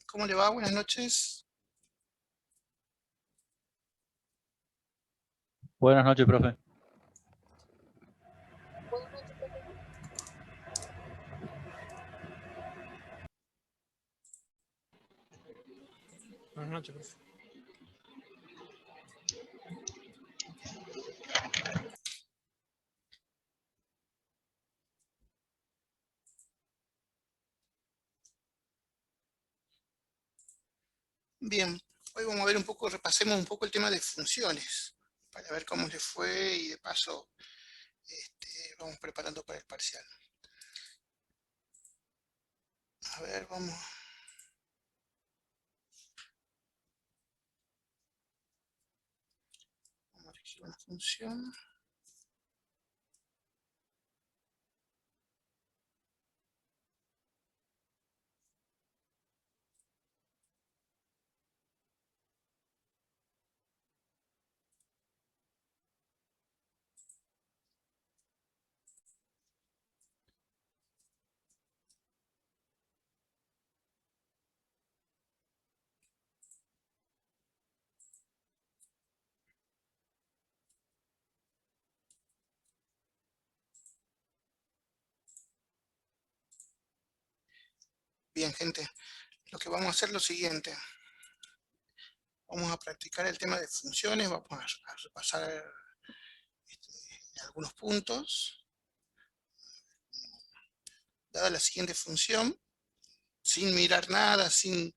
¿Cómo le va? Buenas noches. Buenas noches, profe. Buenas noches, profe. Bien, hoy vamos a ver un poco, repasemos un poco el tema de funciones, para ver cómo les fue y de paso vamos preparando para el parcial. A ver, vamos a elegir una función. Bien, gente, lo que vamos a hacer es lo siguiente. Vamos a practicar el tema de funciones, vamos a repasar algunos puntos. Dada la siguiente función, sin mirar nada, sin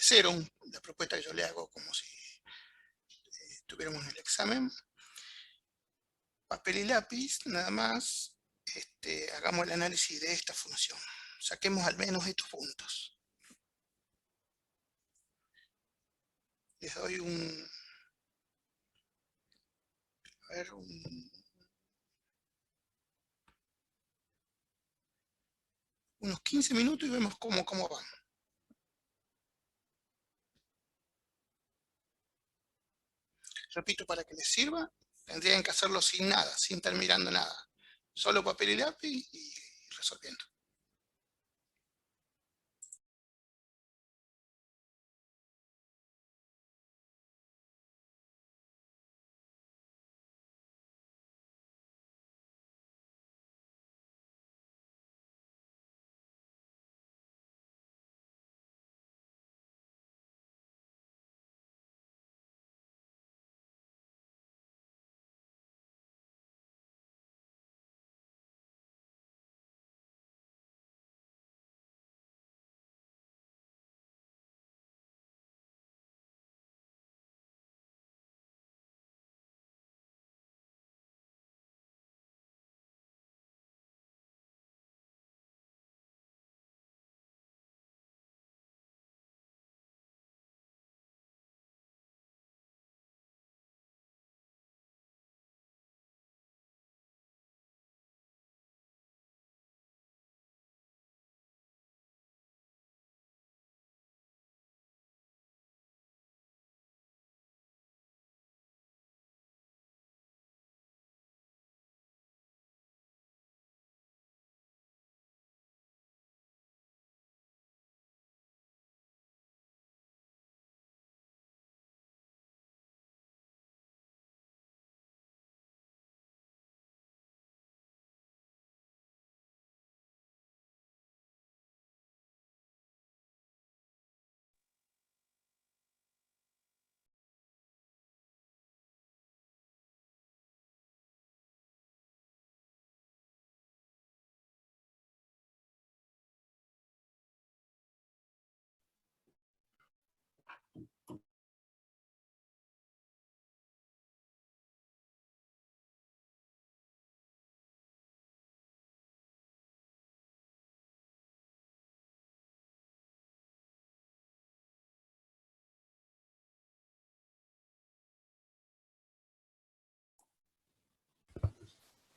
cero, la propuesta que yo le hago como si tuviéramos el examen. Papel y lápiz, nada más, hagamos el análisis de esta función. Saquemos al menos estos puntos. Les doy unos 15 minutos y vemos cómo van. Repito, para que les sirva, tendrían que hacerlo sin nada, sin estar mirando nada. Solo papel y lápiz y resolviendo.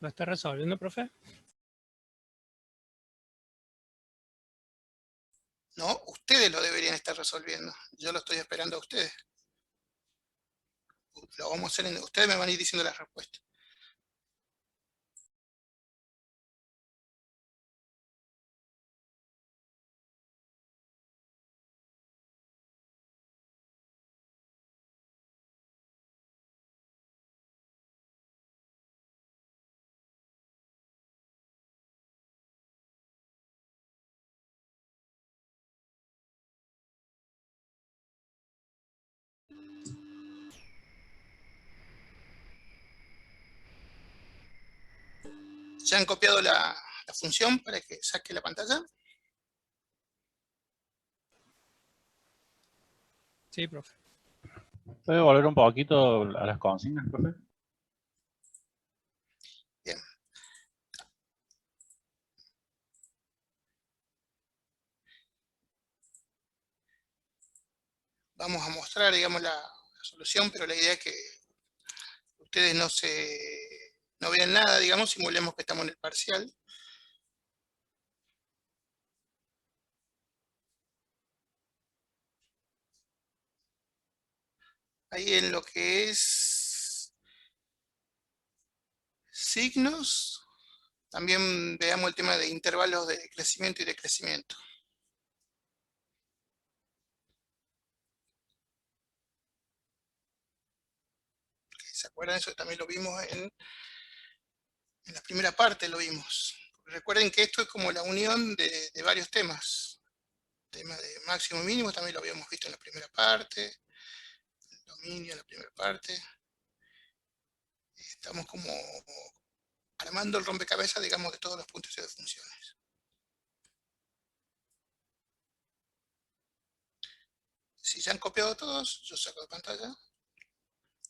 ¿Lo está resolviendo, profe? No, ustedes lo deberían estar resolviendo. Yo lo estoy esperando a ustedes. Lo vamos a hacer ustedes me van a ir diciendo las respuestas. ¿Ya han copiado la función para que saque la pantalla? Sí, profe. ¿Puede volver un poquito a las consignas, profe? Bien. Vamos a mostrar, digamos, la solución, pero la idea es que ustedes no vean nada, digamos, simulemos que estamos en el parcial. Ahí en lo que es signos, también veamos el tema de intervalos de crecimiento y decrecimiento. ¿Se acuerdan? Eso también lo vimos en la primera parte, lo vimos. Recuerden que esto es como la unión de varios temas. El tema de máximo y mínimo también lo habíamos visto en la primera parte. El dominio en la primera parte. Estamos como armando el rompecabezas, digamos, de todos los puntos de funciones. Si ya han copiado todos, yo saco de pantalla.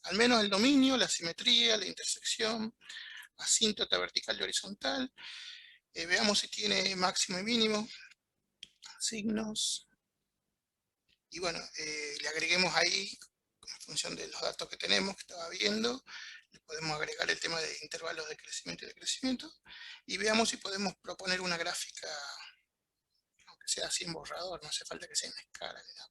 Al menos el dominio, la simetría, la intersección, asíntota vertical y horizontal. Veamos si tiene máximo y mínimo. Signos. Y bueno, le agreguemos ahí, en función de los datos que tenemos, que estaba viendo, le podemos agregar el tema de intervalos de crecimiento y decrecimiento. Y veamos si podemos proponer una gráfica, aunque sea así en borrador, no hace falta que sea en escala ni nada.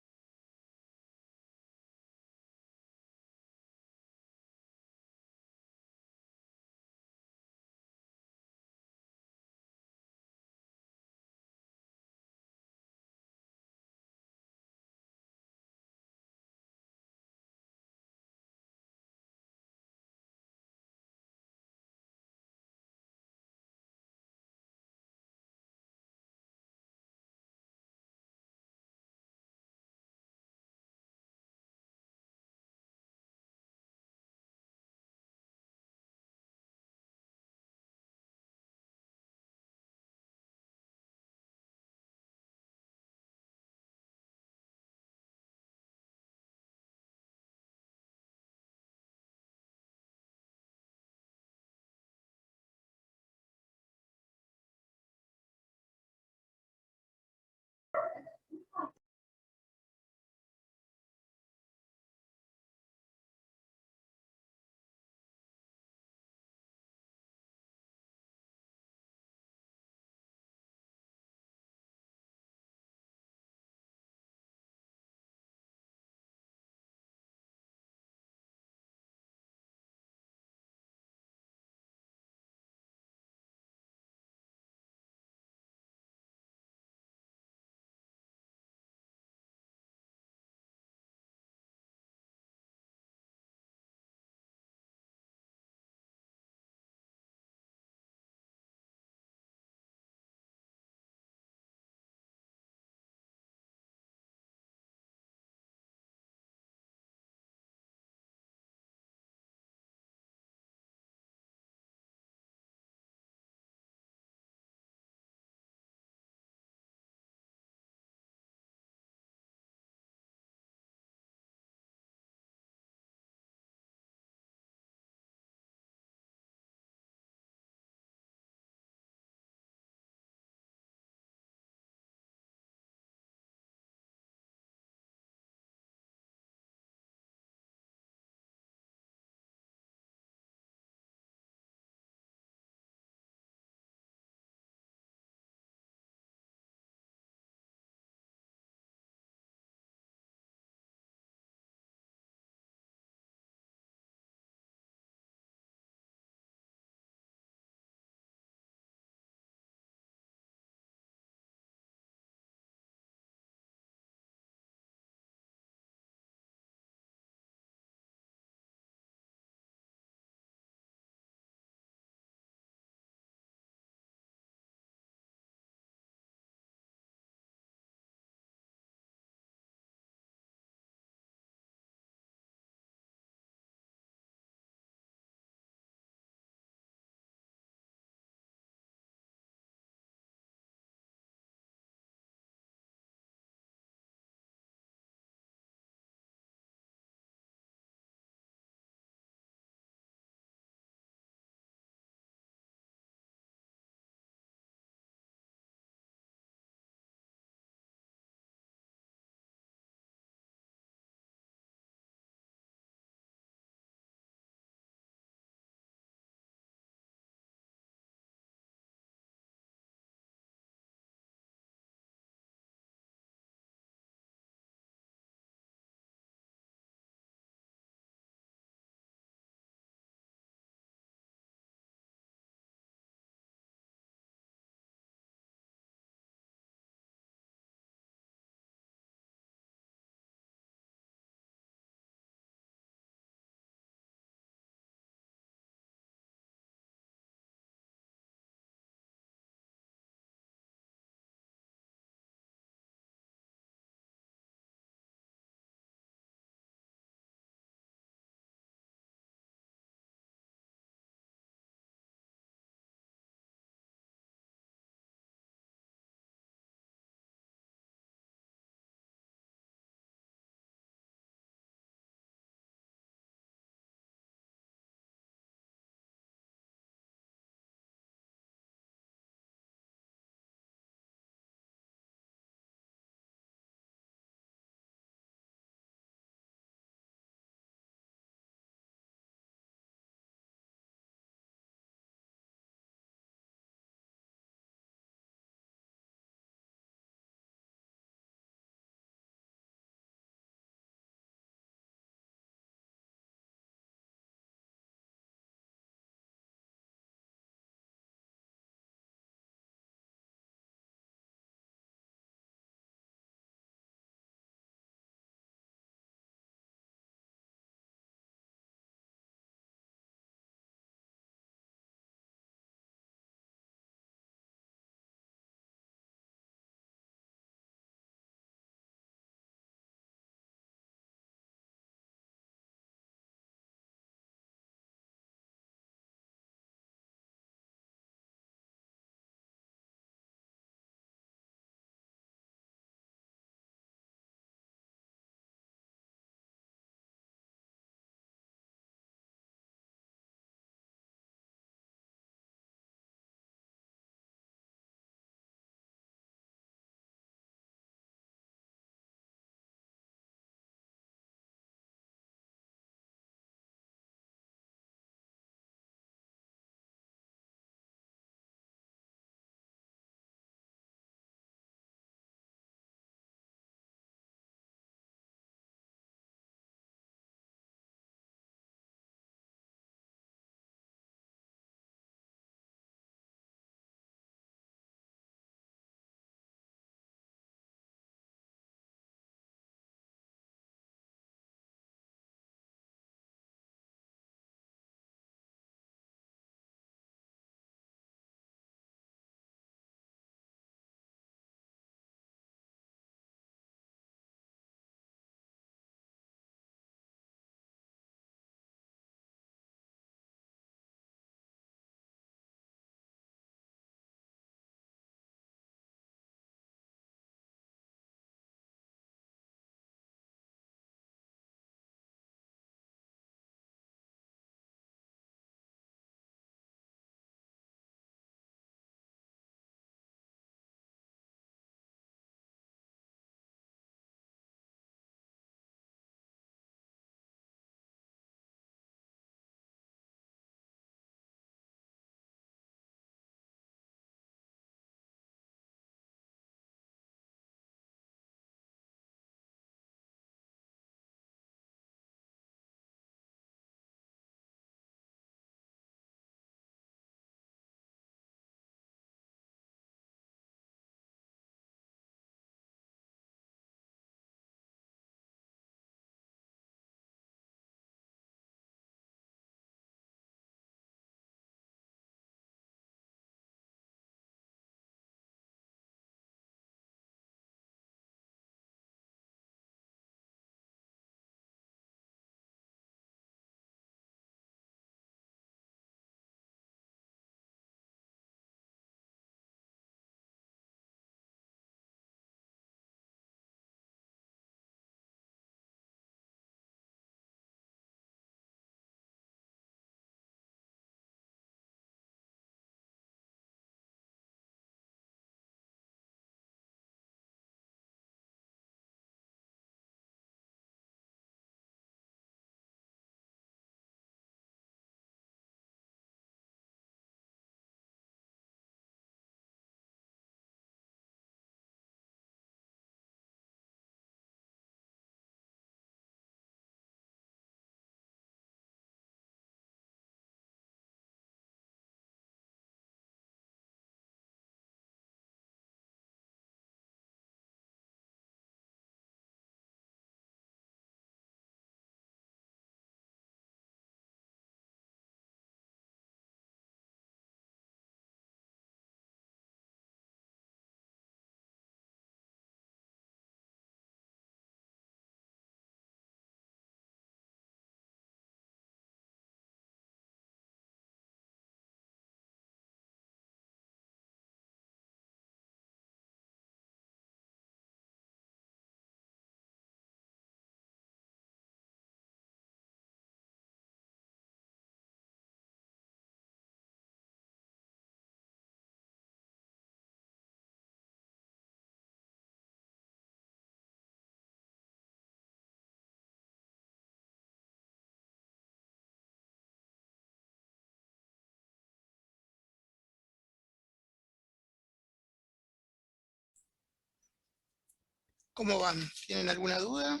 ¿Cómo van? ¿Tienen alguna duda?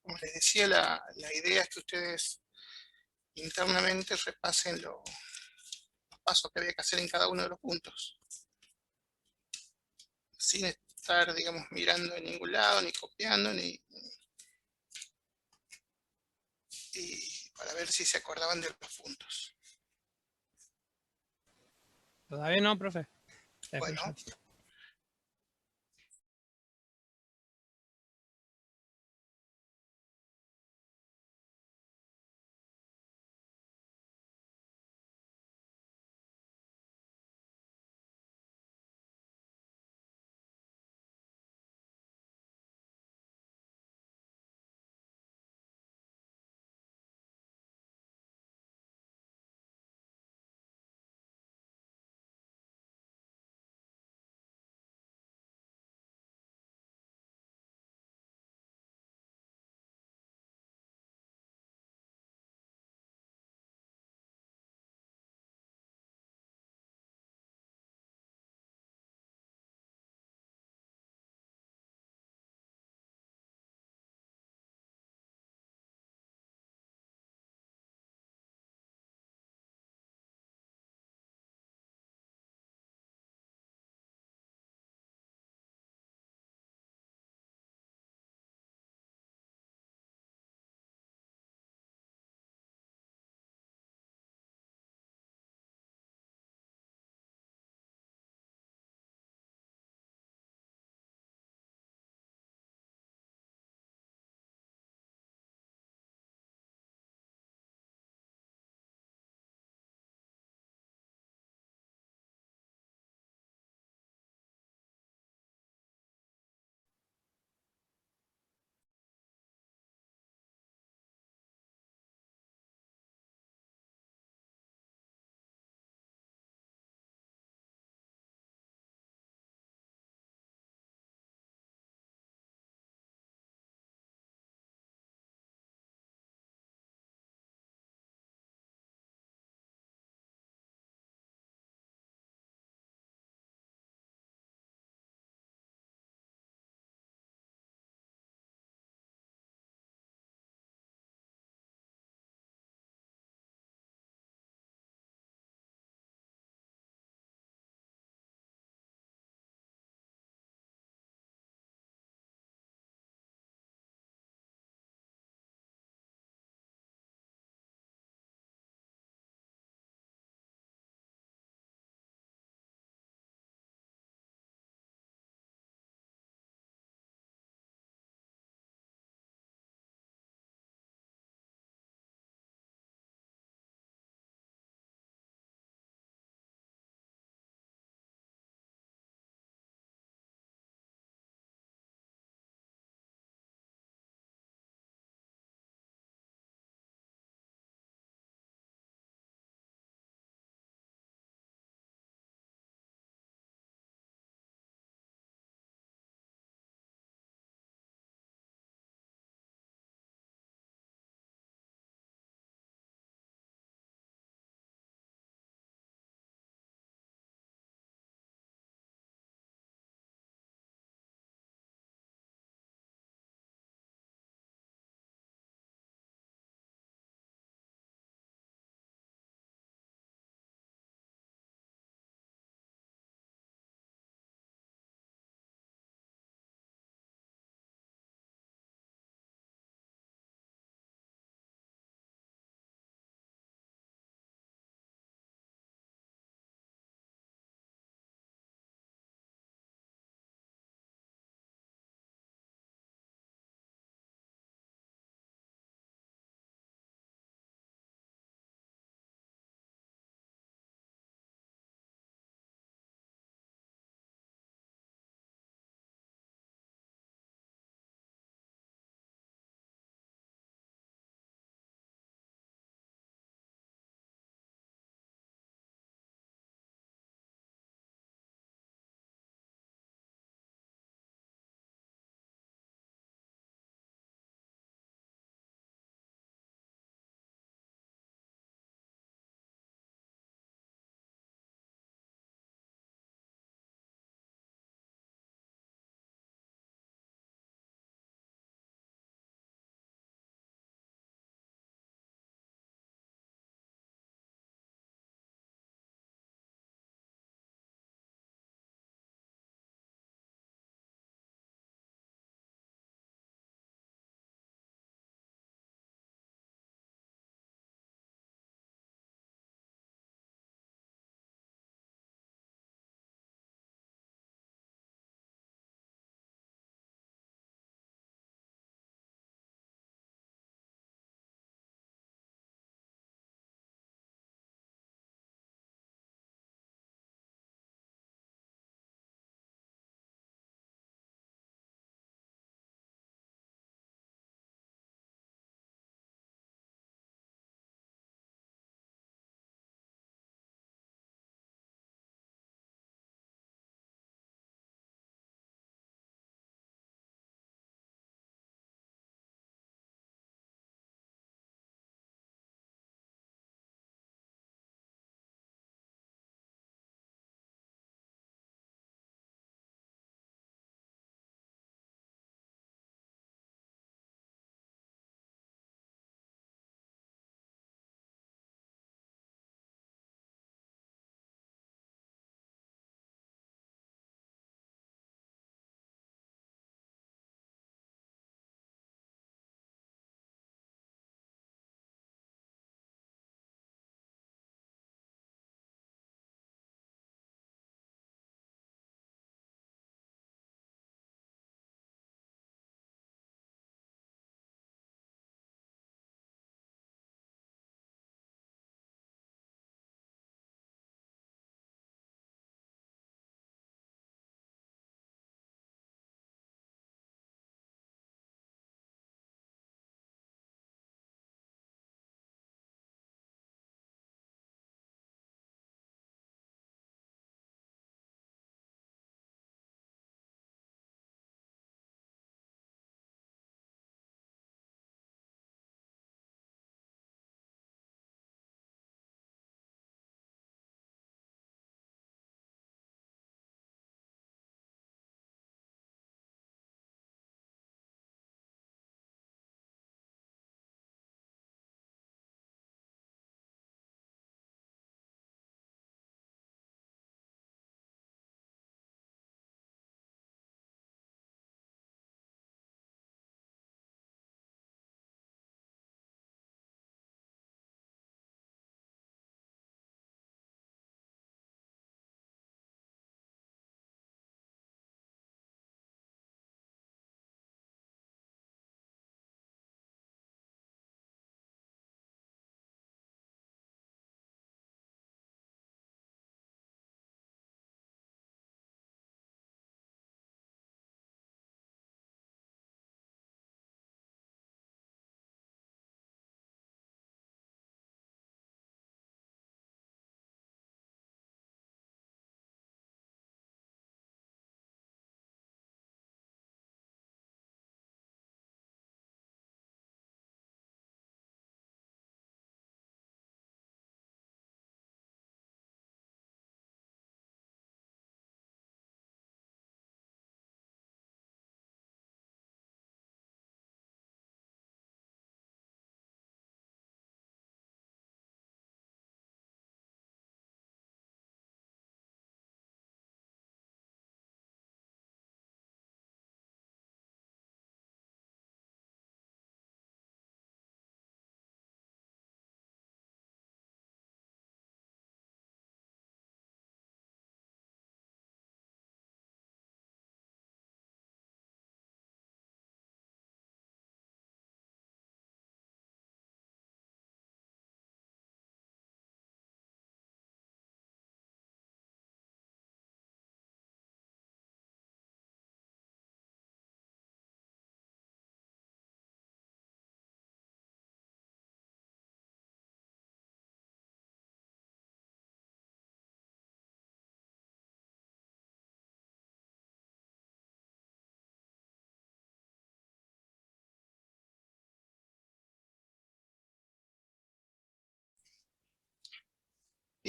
Como les decía, la idea es que ustedes internamente repasen los pasos que había que hacer en cada uno de los puntos, sin estar, digamos, mirando en ningún lado, ni copiando, y para ver si se acordaban de los puntos. Todavía no, profe. Estoy Bueno, escuchando.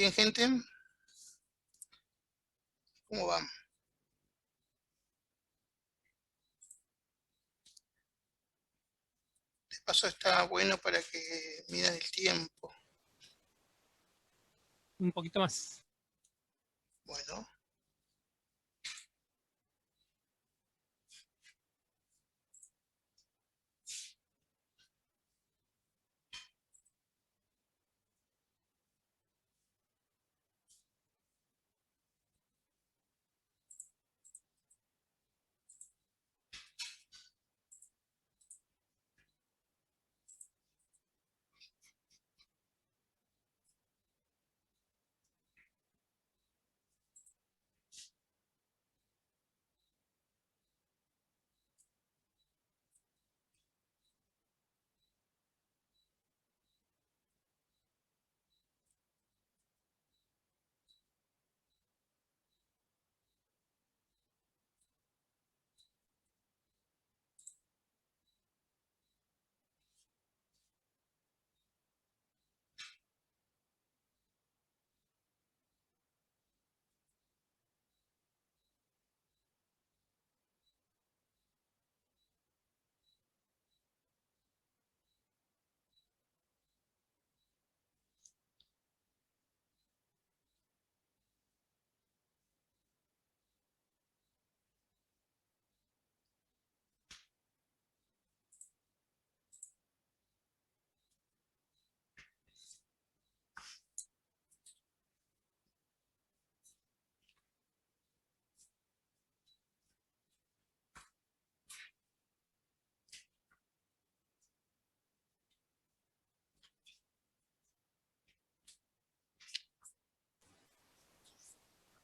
Bien, gente. ¿Cómo va? De paso está bueno para que midan el tiempo. Un poquito más. Bueno.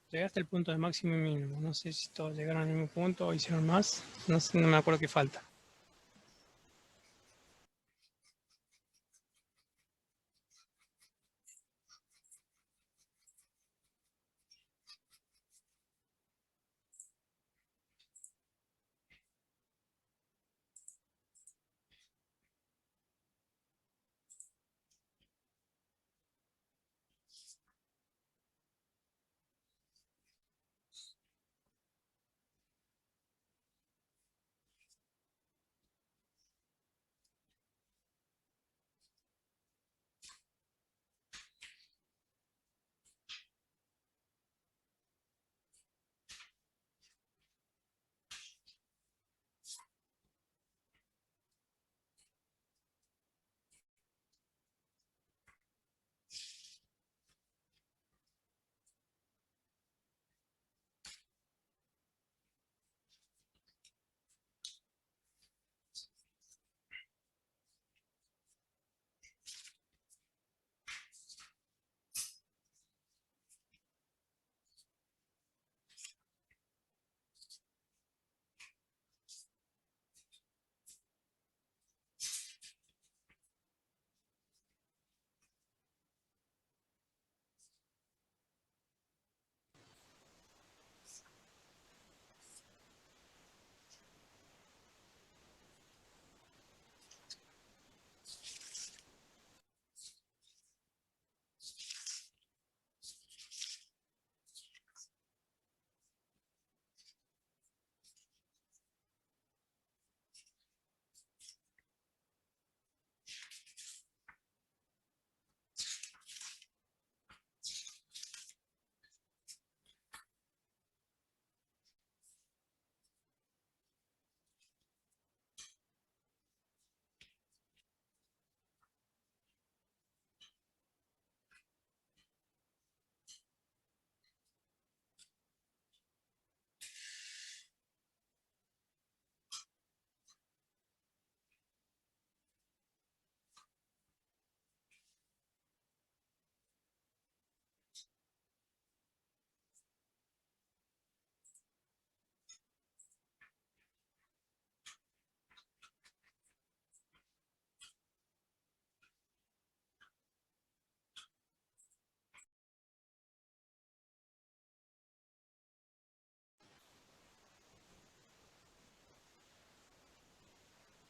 Llegaste al punto de máximo y mínimo. No sé si todos llegaron al mismo punto o hicieron más. No sé, no me acuerdo qué falta.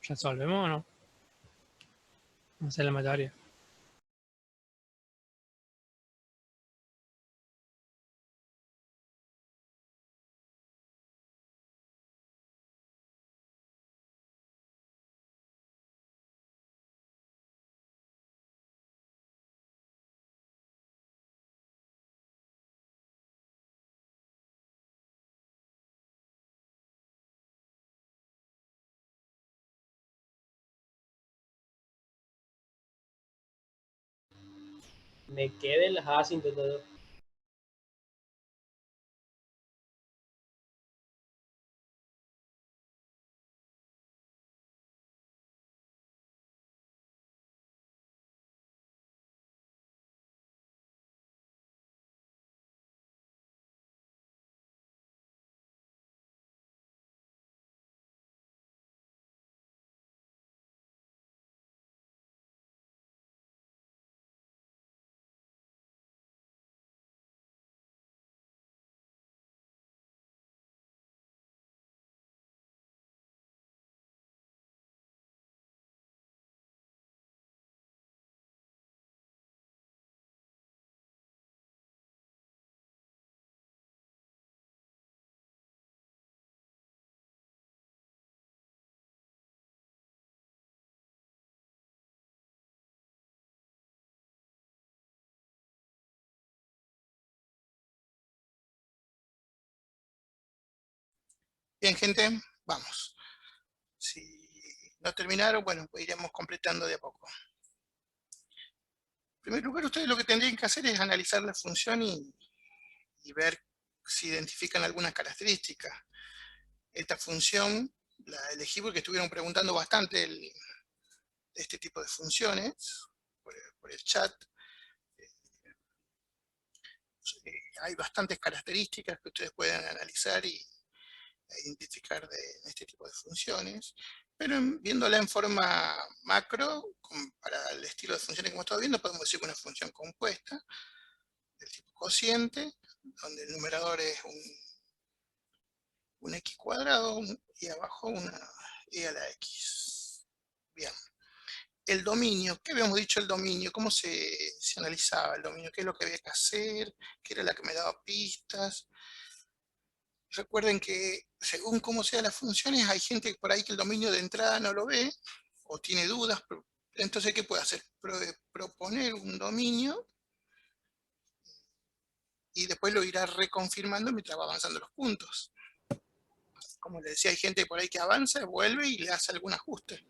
¿Resolvemos o no? No sé la mayoría. me queden las asíntotas. Bien, gente, vamos. Si no terminaron, bueno, pues iremos completando de a poco. En primer lugar, ustedes lo que tendrían que hacer es analizar la función y ver si identifican algunas características. Esta función la elegí porque estuvieron preguntando bastante de este tipo de funciones por el chat. Hay bastantes características que ustedes pueden analizar e identificar de este tipo de funciones, pero viéndola en forma macro, para el estilo de funciones que hemos estado viendo, podemos decir que una función compuesta del tipo cociente, donde el numerador es un x cuadrado y abajo una e a la x. Bien. El dominio, ¿qué habíamos dicho el dominio? ¿Cómo se analizaba el dominio? ¿Qué es lo que había que hacer? ¿Qué era la que me daba pistas? Recuerden que según cómo sean las funciones, hay gente por ahí que el dominio de entrada no lo ve o tiene dudas. Entonces, ¿qué puede hacer? Proponer un dominio y después lo irá reconfirmando mientras va avanzando los puntos. Como les decía, hay gente por ahí que avanza, vuelve y le hace algún ajuste,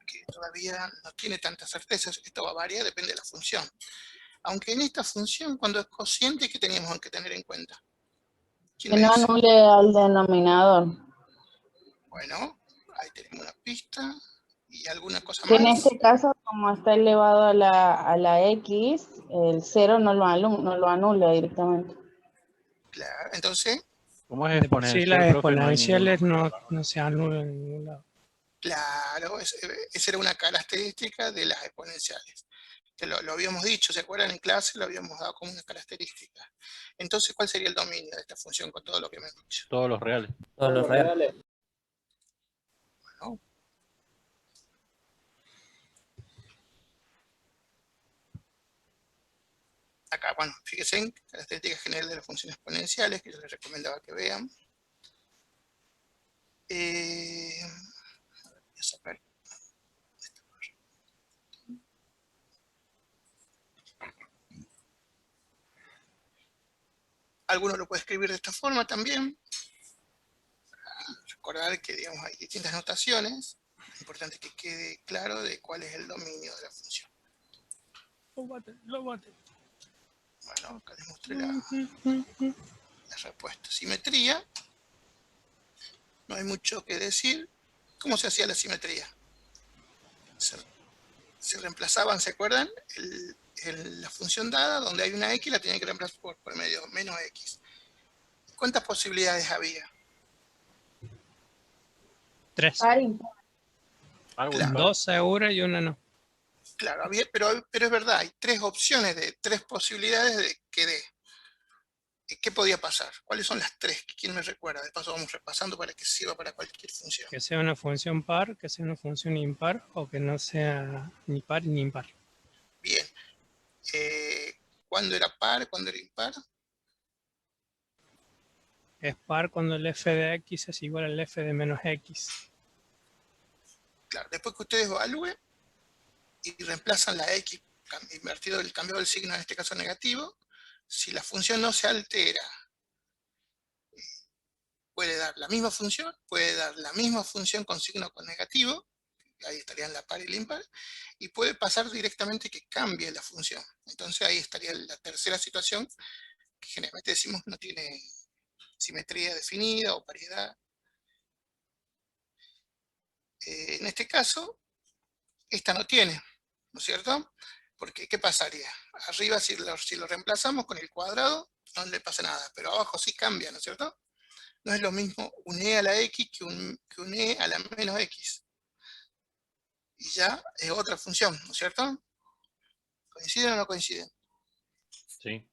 que todavía no tiene tantas certezas. Esto va a variar, depende de la función. Aunque en esta función, cuando es cociente, ¿qué teníamos que tener en cuenta? ¿Quién Que me no dice? anule al denominador. Bueno, ahí tenemos una pista. ¿Y alguna cosa Que en más? este caso, como está elevado a la X, el 0 no lo anula directamente. Claro, entonces, ¿Cómo es De por sí exponencial, las profe? No hay exponenciales ningún... no se anulan en ningún lado. claro, esa era una característica de las exponenciales. Que lo habíamos dicho, ¿se acuerdan? En clase lo habíamos dado como una característica. Entonces, ¿cuál sería el dominio de esta función con todo lo que me han dicho? Todos los reales. Todos los reales. Bueno, acá, bueno, fíjense en características generales de las funciones exponenciales, que yo les recomendaba que vean. Voy a sacar esta parte. Alguno lo puede escribir de esta forma también. Recordar que, digamos, hay distintas notaciones. Es importante que quede claro de cuál es el dominio de la función. Lo bate. Bueno, acá les mostré la respuesta. Simetría. No hay mucho que decir. ¿Cómo se hacía la simetría? Se reemplazaban, ¿se acuerdan? La función dada, donde hay una x, la tenían que reemplazar por medio menos x. ¿Cuántas posibilidades había? 3. Par impar. Algo Claro. impar. 2 seguras y una no. Claro, pero es verdad, hay tres opciones de tres posibilidades de que dé. ¿Qué podía pasar? ¿Cuáles son las tres? ¿Quién me recuerda? De paso vamos repasando para que sirva para cualquier función. Que sea una función par, que sea una función impar o que no sea ni par ni impar. Bien. ¿Cuándo era par? ¿Cuándo era impar? Es par cuando el f de x es igual al f de menos x. Claro, después que ustedes evalúen y reemplazan la x invertido el cambio del signo, en este caso negativo, si la función no se altera, puede dar la misma función con signo negativo, ahí estarían la par y el impar, y puede pasar directamente que cambie la función. Entonces ahí estaría la tercera situación, que generalmente decimos no tiene simetría definida o paridad. En este caso, esta no tiene, ¿no es cierto? Porque, ¿qué pasaría? Arriba, si lo reemplazamos con el cuadrado, no le pasa nada, pero abajo sí cambia, ¿no es cierto? No es lo mismo un e a la x que un e a la menos x. Y ya es otra función, ¿no es cierto? ¿Coinciden o no coinciden? Sí.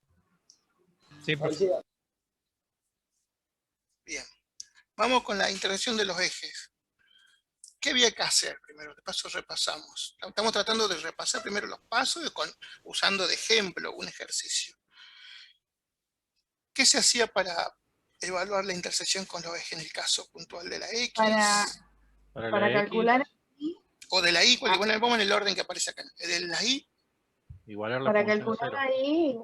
Sí, profe. Coincido. Bien. Vamos con la integración de los ejes. ¿Qué había que hacer primero? De paso repasamos. Estamos tratando de repasar primero los pasos usando de ejemplo un ejercicio. ¿Qué se hacía para evaluar la intersección con los ejes en el caso puntual de la X? Para Para la calcular X, O de la Y, bueno, vamos en el orden que aparece acá. De la Y, igualar la para función calcular 0. ahí,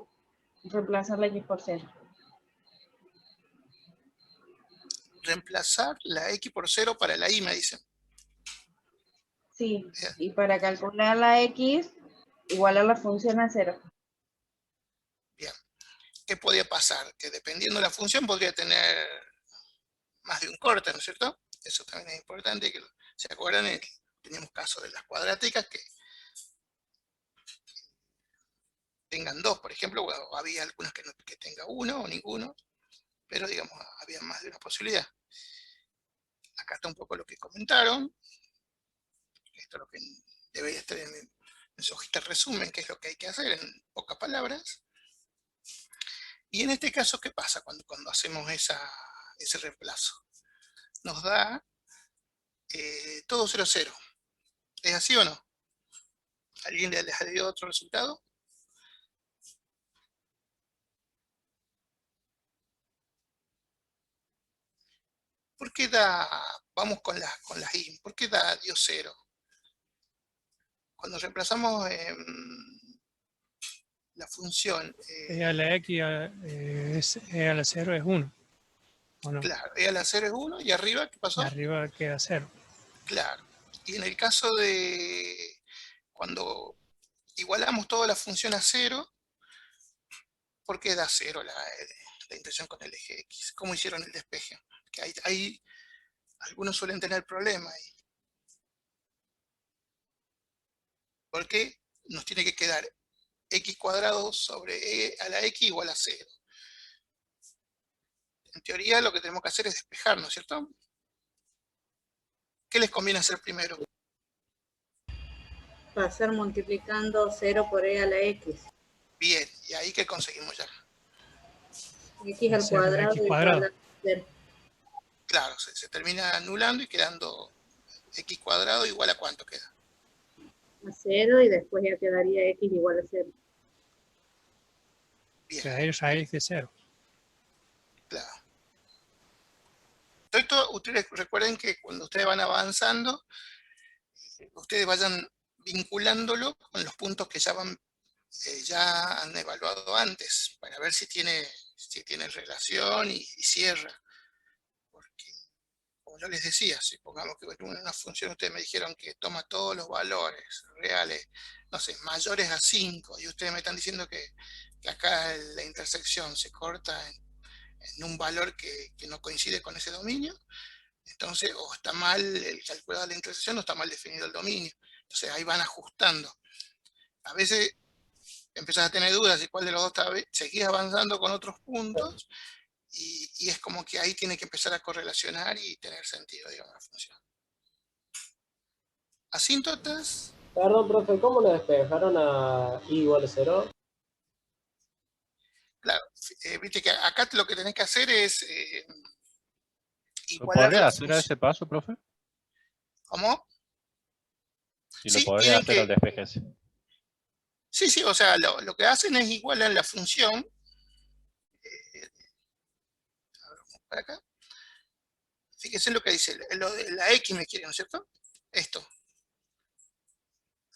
reemplazar la X por 0. reemplazar la X por 0 para la Y, me dicen. Sí, y para calcular la X, igualar la función a 0. Bien. ¿Qué podía pasar? Que dependiendo de la función podría tener más de un corte, ¿no es cierto? Eso también es importante. Que ¿se acuerdan? Teníamos casos de las cuadráticas que tengan dos, por ejemplo, o había algunas que tenga uno o ninguno, pero digamos, había más de una posibilidad. Acá está un poco lo que comentaron. Esto es lo que debería estar en su hojita resumen, que es lo que hay que hacer en pocas palabras. Y en este caso, ¿qué pasa cuando hacemos ese reemplazo? Nos da todo 0, 0. ¿Es así o no? ¿Alguien les dio otro resultado? ¿Por qué da, vamos con las I, ¿por qué dio 0? Cuando reemplazamos la función, E a la X E a la 0 es 1. ¿O no? claro, e a la 0 es 1, y arriba, ¿qué Y pasó? arriba queda 0. Claro. Y en el caso de cuando igualamos toda la función a 0, ¿por qué da 0 la intersección con el eje X? ¿Cómo hicieron el despeje? Que ahí algunos suelen tener problemas. Porque nos tiene que quedar x cuadrado sobre e a la x igual a 0. En teoría lo que tenemos que hacer es despejar, ¿no es cierto? ¿Qué les conviene hacer primero? Pasar multiplicando 0 por e a la x. Bien, y ahí ¿qué conseguimos ya? X al Hacer la cuadrado X igual cuadrado. a 0. Claro, se termina anulando y quedando x cuadrado igual a ¿cuánto queda? A 0 y después ya quedaría x igual a 0. Bien, Que es raíz de 0. claro. Todo esto, ustedes recuerden que cuando ustedes van avanzando, ustedes vayan vinculándolo con los puntos que ya han evaluado antes, para ver si tiene relación y cierra. Porque, como yo les decía, si pongamos que en una función ustedes me dijeron que toma todos los valores reales, no sé, mayores a 5, y ustedes me están diciendo que acá la intersección se corta en un valor que no coincide con ese dominio, entonces o está mal el calculado de la intersección o está mal definido el dominio. Entonces ahí van ajustando. A veces empezás a tener dudas de cuál de los dos está bien, seguís avanzando con otros puntos, y es como que ahí tiene que empezar a correlacionar y tener sentido, digamos, la función. Asíntotas, Perdón, profe, ¿cómo lo despejaron a i igual a 0? claro, viste que acá lo que tenés que hacer es ¿Lo igualar podría la hacer a función. ese paso, profe? ¿Cómo? Si lo Sí, podría tienen hacer al que, despeje ese. sí, o sea, lo que hacen es igualar la función, para acá, fíjense lo que dice, lo de la X me quiere, ¿no es cierto? Esto.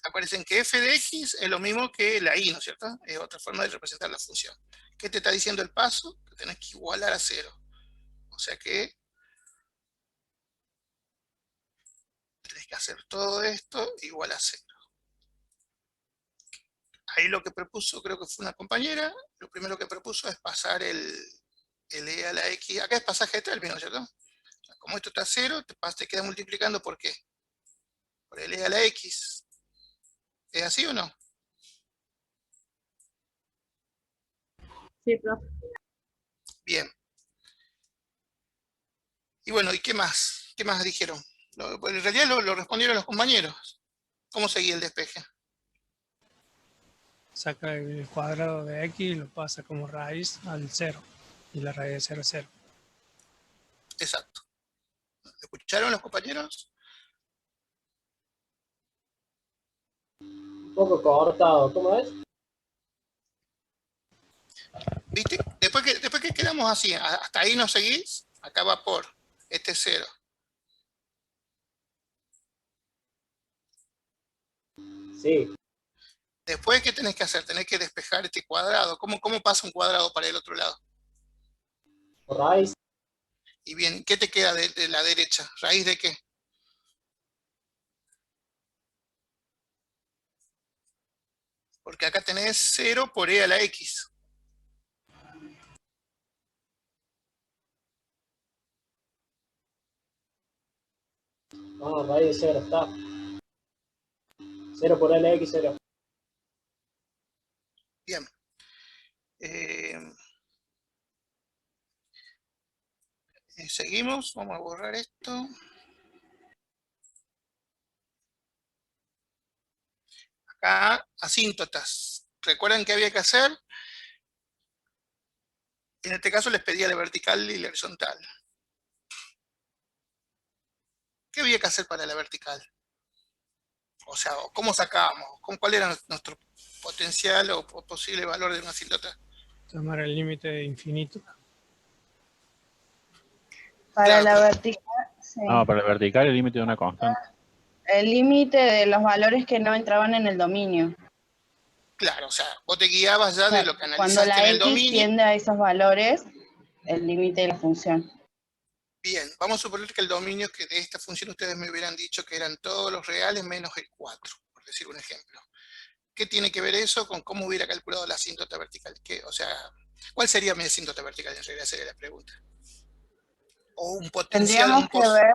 Acuérdense que f de x es lo mismo que la y, ¿no es cierto? Es otra forma de representar la función. ¿Qué te está diciendo el paso? Que tenés que igualar a 0. O sea que tenés que hacer todo esto igual a 0. Ahí lo que propuso, creo que fue una compañera, lo primero que propuso es pasar el e a la x, acá es pasaje de términos, ¿cierto? Como esto está a 0, te queda multiplicando, ¿por qué? Por el e a la x. ¿Es así o no? Sí, profe. Bien. Y bueno, ¿y qué más? ¿Qué más dijeron? En realidad lo respondieron los compañeros. ¿Cómo seguía el despeje? Saca el cuadrado de x y lo pasa como raíz al 0. Y la raíz de 0 es 0. Exacto. ¿Escucharon los compañeros? Un poco cortado, ¿cómo es? ¿Viste? Después que quedamos así, hasta ahí no seguís, acá va por este 0. Sí, Después, ¿qué tenés que hacer? Tenés que despejar este cuadrado. ¿Cómo pasa un cuadrado para el otro lado? por raíz, Y bien, ¿qué te queda de la derecha? ¿Raíz de qué? Porque acá tenés 0 por e a la x. raíz de 0, está. 0 por LX, 0. Bien. Seguimos, vamos a borrar esto. Acá, asíntotas. ¿Recuerdan qué había que hacer? En este caso les pedía la vertical y la horizontal. ¿Qué había que hacer para la vertical? O sea, ¿cómo sacábamos? ¿Cuál era nuestro potencial o posible valor de una asíntota? Tomar el límite de infinito. Para Claro, la pero- vertical, sí. No, para el vertical el límite de una constante. El límite de los valores que no entraban en el dominio. Claro, o sea, vos te guiabas ya O sea, de lo que cuando analizaste la en el x dominio. tiende a esos valores, el límite de la función. Bien, vamos a suponer que el dominio que de esta función ustedes me hubieran dicho que eran todos los reales menos el 4, por decir un ejemplo. ¿Qué tiene que ver eso con cómo hubiera calculado la asíntota vertical? O sea, ¿cuál sería mi asíntota vertical? En realidad sería la pregunta. O un potencial, Tendríamos que ver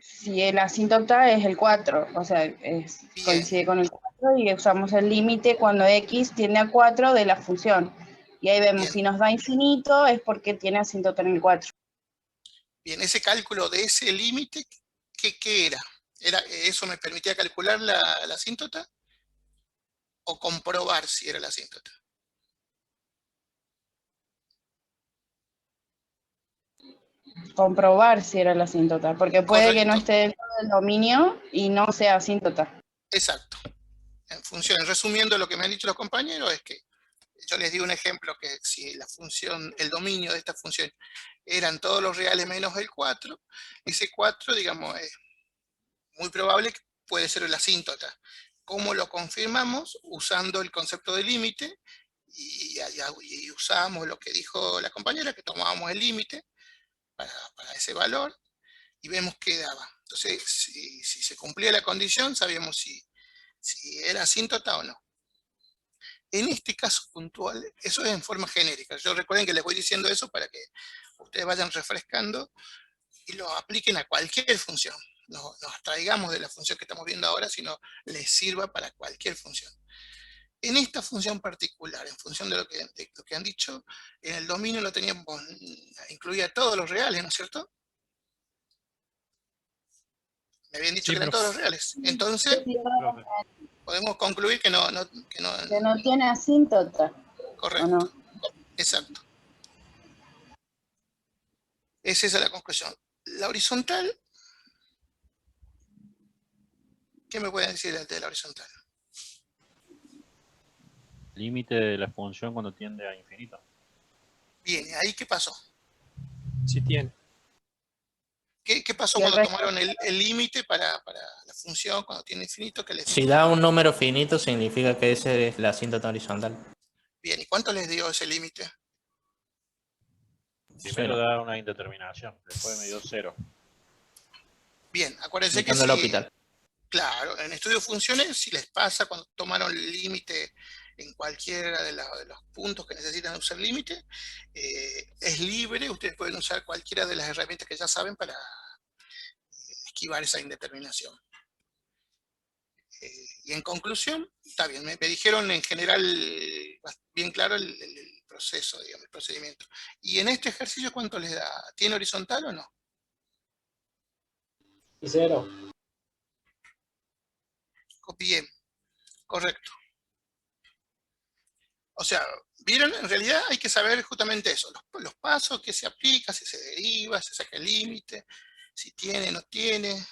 si el asíntota es el 4, o sea, Bien, coincide con el 4 y usamos el límite cuando x tiende a 4 de la función. Y ahí vemos bien, si nos da infinito es porque tiene asíntota en el 4. bien. Ese cálculo de ese límite, ¿qué era? ¿Eso me permitía calcular la asíntota? ¿O comprobar si era la asíntota? Comprobar si era la asíntota, porque puede que no Correcto, esté dentro del dominio y no sea asíntota. exacto. Resumiendo lo que me han dicho los compañeros, es que yo les di un ejemplo que si la función, el dominio de esta función eran todos los reales menos el 4, ese 4, digamos, es muy probable que puede ser la asíntota. ¿Cómo lo confirmamos? Usando el concepto de límite y usamos lo que dijo la compañera, que tomábamos el límite para ese valor y vemos qué daba. Entonces, si se cumplía la condición, sabíamos si era asíntota o no. En este caso puntual, eso es en forma genérica. Yo recuerden que les voy diciendo eso para que ustedes vayan refrescando y lo apliquen a cualquier función. No nos traigamos de la función que estamos viendo ahora, sino les sirva para cualquier función. En esta función particular, en función de lo que han dicho, en el dominio lo teníamos, incluía todos los reales, ¿no es cierto? Me habían dicho Sí, que eran todos los reales. Entonces, Profe. podemos concluir que no, Que no tiene asíntota, ¿o correcto, no? exacto. Es esa la conclusión. La horizontal, ¿qué me pueden decir de la horizontal? Límite de la función cuando tiende a infinito. Bien, ¿ahí qué pasó? sí tiene. ¿Qué pasó Y el cuando resto, tomaron el límite para la función cuando tiene infinito? ¿Qué les dio? Si da un número finito, significa que esa es la asíntota horizontal. Bien, ¿y cuánto les dio ese límite? Primero Cero. da una indeterminación, después me dio 0. Bien, acuérdense que Indicando el si, hospital. claro, en estudio de funciones, si les pasa cuando tomaron el límite en cualquiera de los puntos que necesitan usar límite, es libre, ustedes pueden usar cualquiera de las herramientas que ya saben para esquivar esa indeterminación. Y en conclusión, está bien, me dijeron en general bien claro el proceso, digamos, el procedimiento. ¿Y en este ejercicio cuánto les da? ¿Tiene horizontal o no? Y 0. Bien, correcto. O sea, ¿vieron? En realidad hay que saber justamente eso, los pasos, qué se aplica, si se deriva, si se saca el límite, si tiene, no tiene,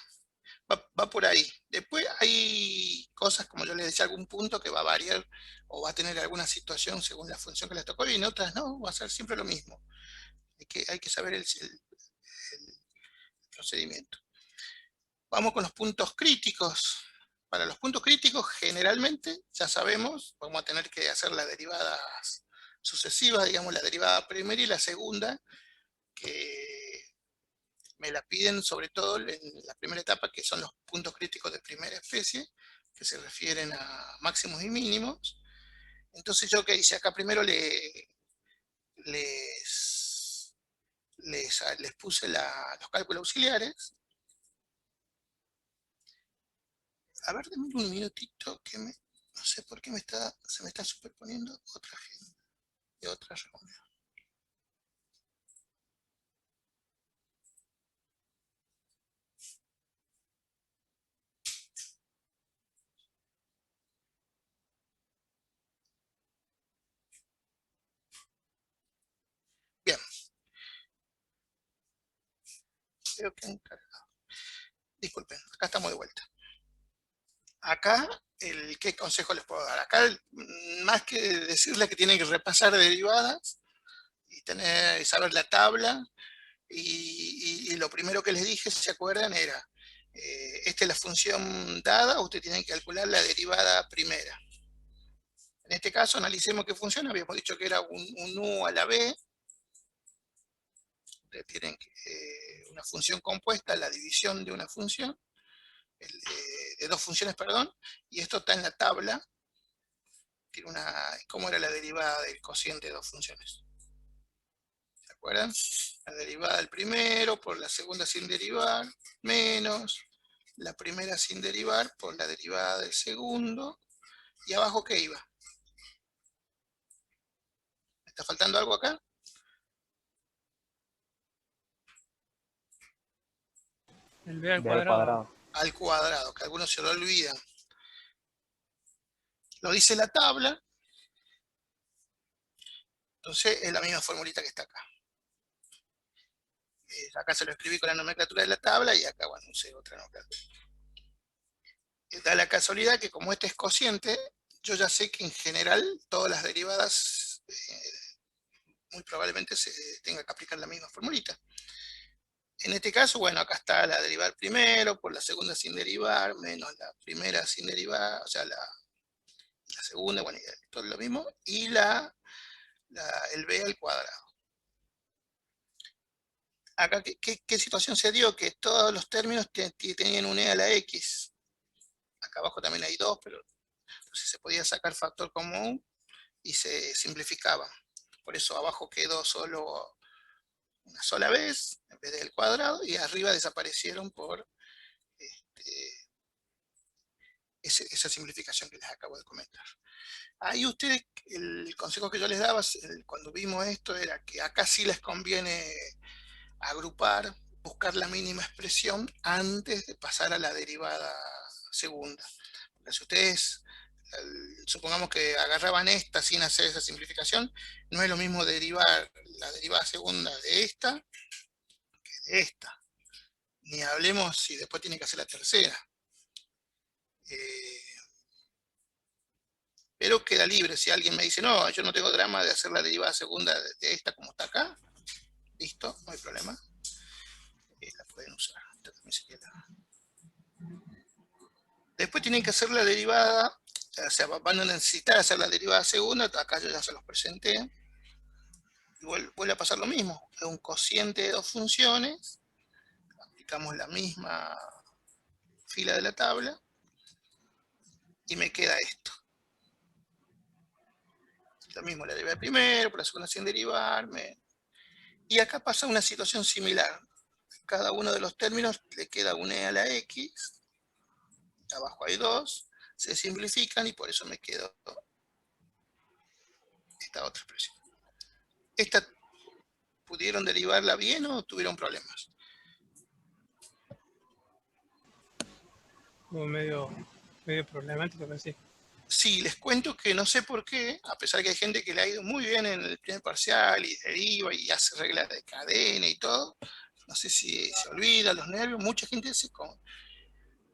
va por ahí. Después hay cosas, como yo les decía, algún punto que va a variar o va a tener alguna situación según la función que les tocó y en otras no, va a ser siempre lo mismo. Hay que saber el procedimiento. Vamos con los puntos críticos. Para los puntos críticos, generalmente, ya sabemos, vamos a tener que hacer las derivadas sucesivas, digamos, la derivada primera y la segunda, que me la piden sobre todo en la primera etapa, que son los puntos críticos de primera especie, que se refieren a máximos y mínimos. Entonces yo que hice acá primero les puse los cálculos auxiliares. A ver, denme un minutito que no sé por qué se me está superponiendo otra agenda de otra reunión. Bien. Creo que han cargado. Disculpen, acá estamos de vuelta. Acá, ¿qué consejo les puedo dar? Acá, más que decirles que tienen que repasar derivadas y saber la tabla, y lo primero que les dije, si se acuerdan, era, esta es la función dada, ustedes tienen que calcular la derivada primera. En este caso, analicemos qué función, habíamos dicho que era un u a la b. Ustedes tienen una función compuesta, la división de una función, de dos funciones, perdón, y esto está en la tabla. Tiene ¿cómo era la derivada del cociente de dos funciones? ¿Se acuerdan? La derivada del primero por la segunda sin derivar, menos la primera sin derivar por la derivada del segundo, y abajo ¿qué iba? ¿Me está faltando algo acá? El b al B al cuadrado. cuadrado. Al cuadrado, que algunos se lo olvidan. Lo dice la tabla, entonces es la misma formulita que está acá. Acá se lo escribí con la nomenclatura de la tabla y acá, bueno, usé otra nomenclatura. Da la casualidad que como este es cociente, yo ya sé que en general todas las derivadas muy probablemente se tenga que aplicar la misma formulita. En este caso, bueno, acá está la derivar primero por la segunda sin derivar, menos la primera sin derivar, o sea, la segunda, bueno, y todo lo mismo, y el b al cuadrado. Acá, ¿qué situación se dio? Que todos los términos tenían un e a la x. Acá abajo también hay 2, pero entonces se podía sacar factor común y se simplificaba. Por eso abajo quedó solo una sola vez, en vez del cuadrado, y arriba desaparecieron por esa simplificación que les acabo de comentar. Ahí ustedes, el consejo que yo les daba cuando vimos esto era que acá sí les conviene agrupar, buscar la mínima expresión antes de pasar a la derivada segunda. Porque si ustedes, supongamos que agarraban esta sin hacer esa simplificación, no es lo mismo derivar la derivada segunda de esta que de esta. Ni hablemos si después tiene que hacer la tercera. Pero queda libre. Si alguien me dice, no, yo no tengo drama de hacer la derivada segunda de esta como está acá, listo, no hay problema. La pueden usar. Esta también sería Después tienen que hacer la derivada, o sea, van a necesitar hacer la derivada segunda, acá yo ya se los presenté. Y vuelve a pasar lo mismo, es un cociente de dos funciones, aplicamos la misma fila de la tabla, y me queda esto. Lo mismo la derivé primero, por la segunda sin derivarme. Y acá pasa una situación similar. Cada uno de los términos le queda un e a la x. Abajo hay 2. Se simplifican y por eso me quedo esta otra expresión. ¿Esta pudieron derivarla bien o tuvieron problemas? Como medio problemático, pero sí. Sí, les cuento que no sé por qué, a pesar que hay gente que le ha ido muy bien en el primer parcial y deriva y hace reglas de cadena y todo, no sé si se olvida los nervios, mucha gente dice con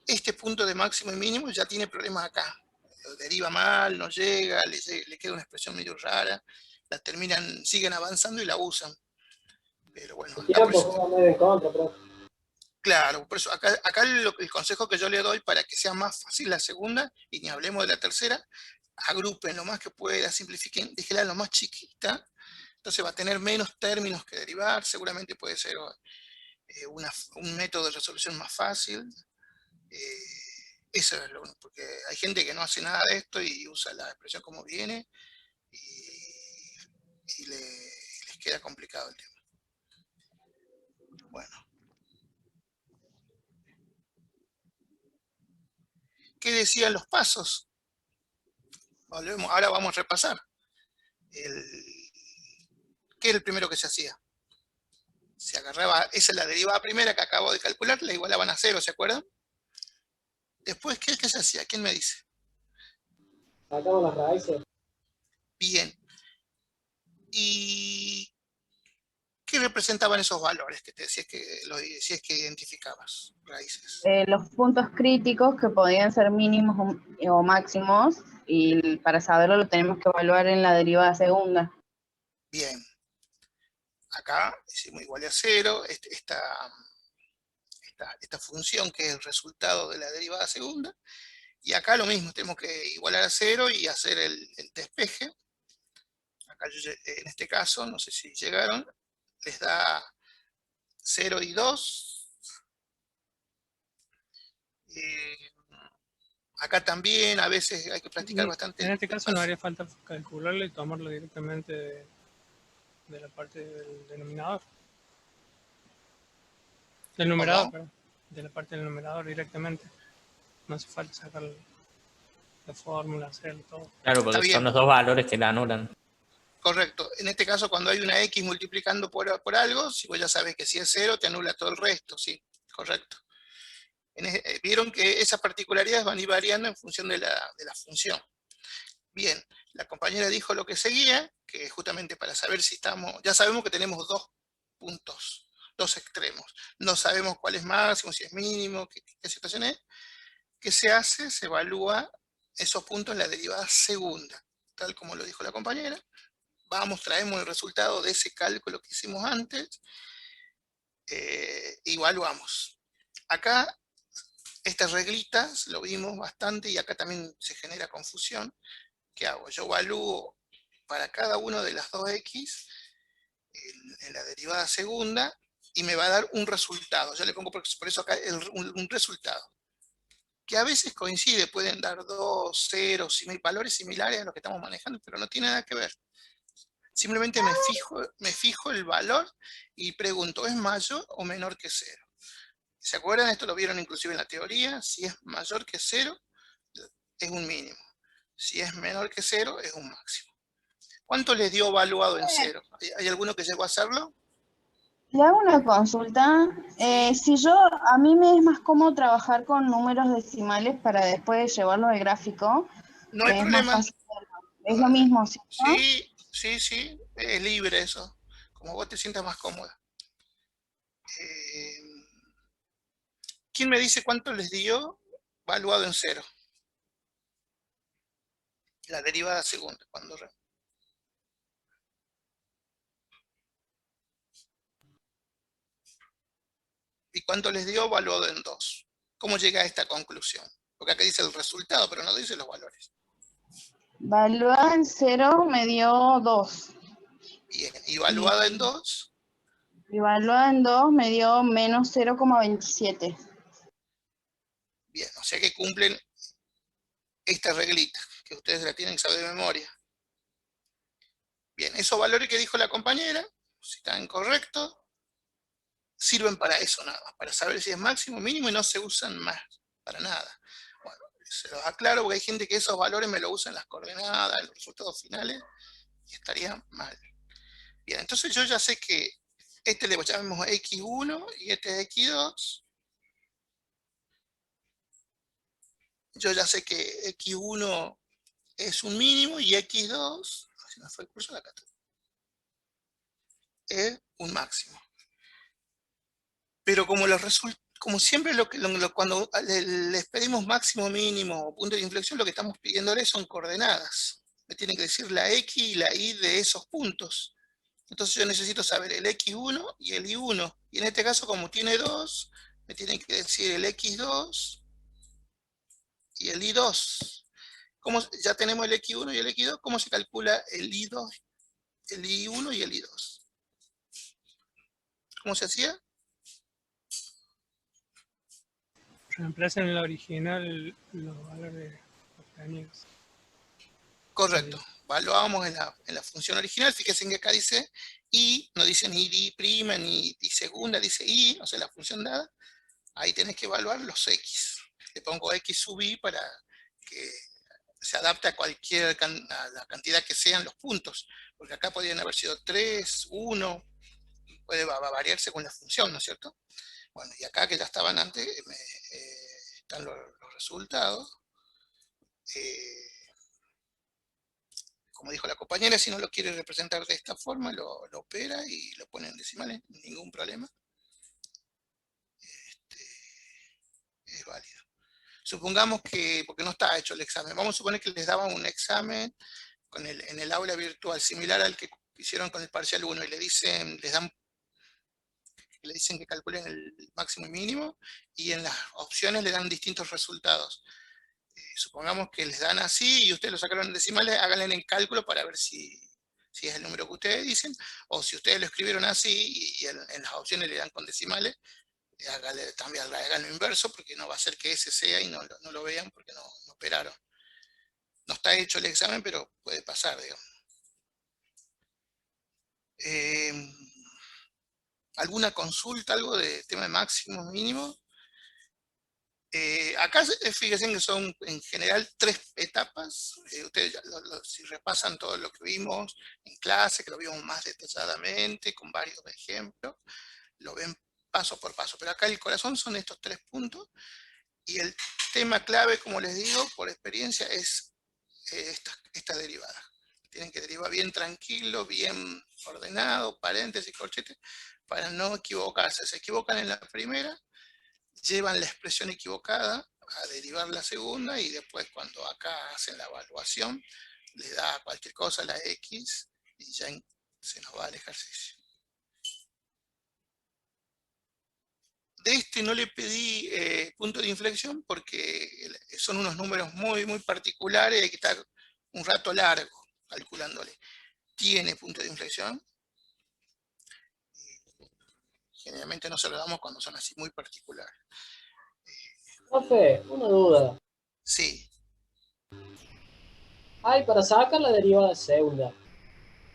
este punto de máximo y mínimo ya tiene problemas acá. Lo deriva mal, no llega, le queda una expresión medio rara, la terminan, siguen avanzando y la usan. Pero bueno, El acá por tiempo eso, juega medio en contra, pero claro, por eso acá el consejo que yo le doy para que sea más fácil la segunda, y ni hablemos de la tercera, agrupen lo más que pueda, simplifiquen, déjenla lo más chiquita, entonces va a tener menos términos que derivar, seguramente puede ser un método de resolución más fácil. Eso es lo único, porque hay gente que no hace nada de esto y usa la expresión como viene y les queda complicado el tema. Bueno. ¿Qué decían los pasos? Volvemos, ahora vamos a repasar. ¿Qué era el primero que se hacía? Se agarraba, esa es la derivada primera que acabo de calcular, la igualaban a 0, ¿se acuerdan? Después, ¿qué se hacía? ¿Quién me dice? sacamos las raíces. Bien. ¿Y qué representaban esos valores que te decías que identificabas? Raíces. Los puntos críticos que podían ser mínimos o máximos, y para saberlo lo tenemos que evaluar en la derivada segunda. Bien. Acá decimos igual a 0, esta función que es el resultado de la derivada segunda, y acá lo mismo, tenemos que igualar a 0 y hacer el despeje. Acá en este caso, no sé si llegaron, les da 0 y 2. Acá también a veces hay que practicar bastante. En este caso no haría falta calcularlo y tomarlo directamente de la parte del denominador. Del numerador, ¿Cómo? perdón. De la parte del numerador directamente. No hace falta sacar la fórmula, hacerlo todo. Claro, Está porque bien. son los dos valores que la anulan. Correcto. En este caso, cuando hay una x multiplicando por algo, si vos ya sabes que si es 0, te anula todo el resto, sí, correcto. Vieron que esas particularidades van a ir variando en función de la función. Bien, la compañera dijo lo que seguía, que justamente para saber si estamos, ya sabemos que tenemos dos puntos, dos extremos. No sabemos cuál es máximo, si es mínimo, qué situación es. ¿Qué se hace? Se evalúa esos puntos en la derivada segunda, tal como lo dijo la compañera. Vamos, traemos el resultado de ese cálculo que hicimos antes, evaluamos. Acá, estas reglitas lo vimos bastante y acá también se genera confusión. ¿Qué hago? Yo evalúo para cada uno de las 2x en la derivada segunda y me va a dar un resultado. Yo le pongo por eso acá un resultado, que a veces coincide, pueden dar 2, 0, valores similares a los que estamos manejando, pero no tiene nada que ver. Simplemente me fijo el valor y pregunto, ¿es mayor o menor que 0? ¿Se acuerdan? Esto lo vieron inclusive en la teoría. Si es mayor que 0, es un mínimo. Si es menor que 0, es un máximo. ¿Cuánto les dio evaluado en 0? ¿Hay alguno que llegó a hacerlo? Le hago una consulta. A mí me es más cómodo trabajar con números decimales para después llevarlo al gráfico. No hay Es más problema. fácil. Es lo mismo, ¿sí? Sí, es libre eso. Como vos te sientas más cómoda. ¿Quién me dice cuánto les dio evaluado en 0? La derivada segunda. ¿Y cuánto les dio evaluado en 2? ¿Cómo llega a esta conclusión? Porque acá dice el resultado, pero no dice los valores. Evaluada en 0 me dio 2. Bien, ¿y evaluada en 2? Evaluada en 2 me dio menos 0,27. Bien, o sea que cumplen esta reglita, que ustedes la tienen que saber de memoria. Bien, esos valores que dijo la compañera, si están correctos, sirven para eso nada más, para saber si es máximo, mínimo, y no se usan más, para nada. Bueno, se los aclaro porque hay gente que esos valores me los usan en las coordenadas, en los resultados finales, y estaría mal. Bien, entonces yo ya sé que este le llamamos X1 y este es X2. Yo ya sé que X1 es un mínimo y X2, si me fue el curso de acá, es un máximo. Pero como siempre cuando les pedimos máximo, mínimo o punto de inflexión, lo que estamos pidiéndoles son coordenadas. Me tienen que decir la X y la Y de esos puntos. Entonces yo necesito saber el X1 y el Y1. Y en este caso, como tiene 2, me tienen que decir el X2 y el Y2. Ya tenemos el X1 y el X2, ¿cómo se calcula el Y2, el Y1 y el Y2? ¿Cómo se hacía? Reemplacen en la original los valores los planeados. Correcto. Evaluábamos en la función original. Fíjense que acá dice y, no dice ni di prima, ni di segunda, dice y, o sea, la función dada. Ahí tenés que evaluar los x. Le pongo x sub i para que se adapte a a la cantidad que sean los puntos. Porque acá podrían haber sido 3, 1, puede variar según la función, ¿no es cierto? Bueno, y acá que ya estaban antes, están los resultados. Como dijo la compañera, si no lo quiere representar de esta forma, lo opera y lo pone en decimales, ningún problema. Es válido. Supongamos que, porque no está hecho el examen, vamos a suponer que les daban un examen en el aula virtual, similar al que hicieron con el parcial 1, y le dicen que calculen el máximo y mínimo, y en las opciones le dan distintos resultados. Supongamos que les dan así y ustedes lo sacaron en decimales, háganle en el cálculo para ver si es el número que ustedes dicen, o si ustedes lo escribieron así y en las opciones le dan con decimales, también hagan lo inverso, porque no va a ser que ese sea y no lo vean porque no operaron. No está hecho el examen, pero puede pasar, digamos. ¿Alguna consulta, algo de tema de máximo, mínimo? Acá fíjense que son en general 3 etapas. Ustedes si repasan todo lo que vimos en clase, que lo vimos más detalladamente, con varios ejemplos, lo ven paso por paso. Pero acá el corazón son estos 3 puntos. Y el tema clave, como les digo, por experiencia, es esta derivada. Tienen que derivar bien tranquilo, bien ordenado, paréntesis, corchete, para no equivocarse. Se equivocan en la primera, llevan la expresión equivocada a derivar la segunda, y después cuando acá hacen la evaluación, le da cualquier cosa a la X y ya se nos va el ejercicio. De este no le pedí punto de inflexión porque son unos números muy, muy particulares y hay que estar un rato largo calculándole. Tiene punto de inflexión. Generalmente no se lo damos cuando son así muy particulares. Profe, una duda. Sí. Ay, para sacar la derivada segunda,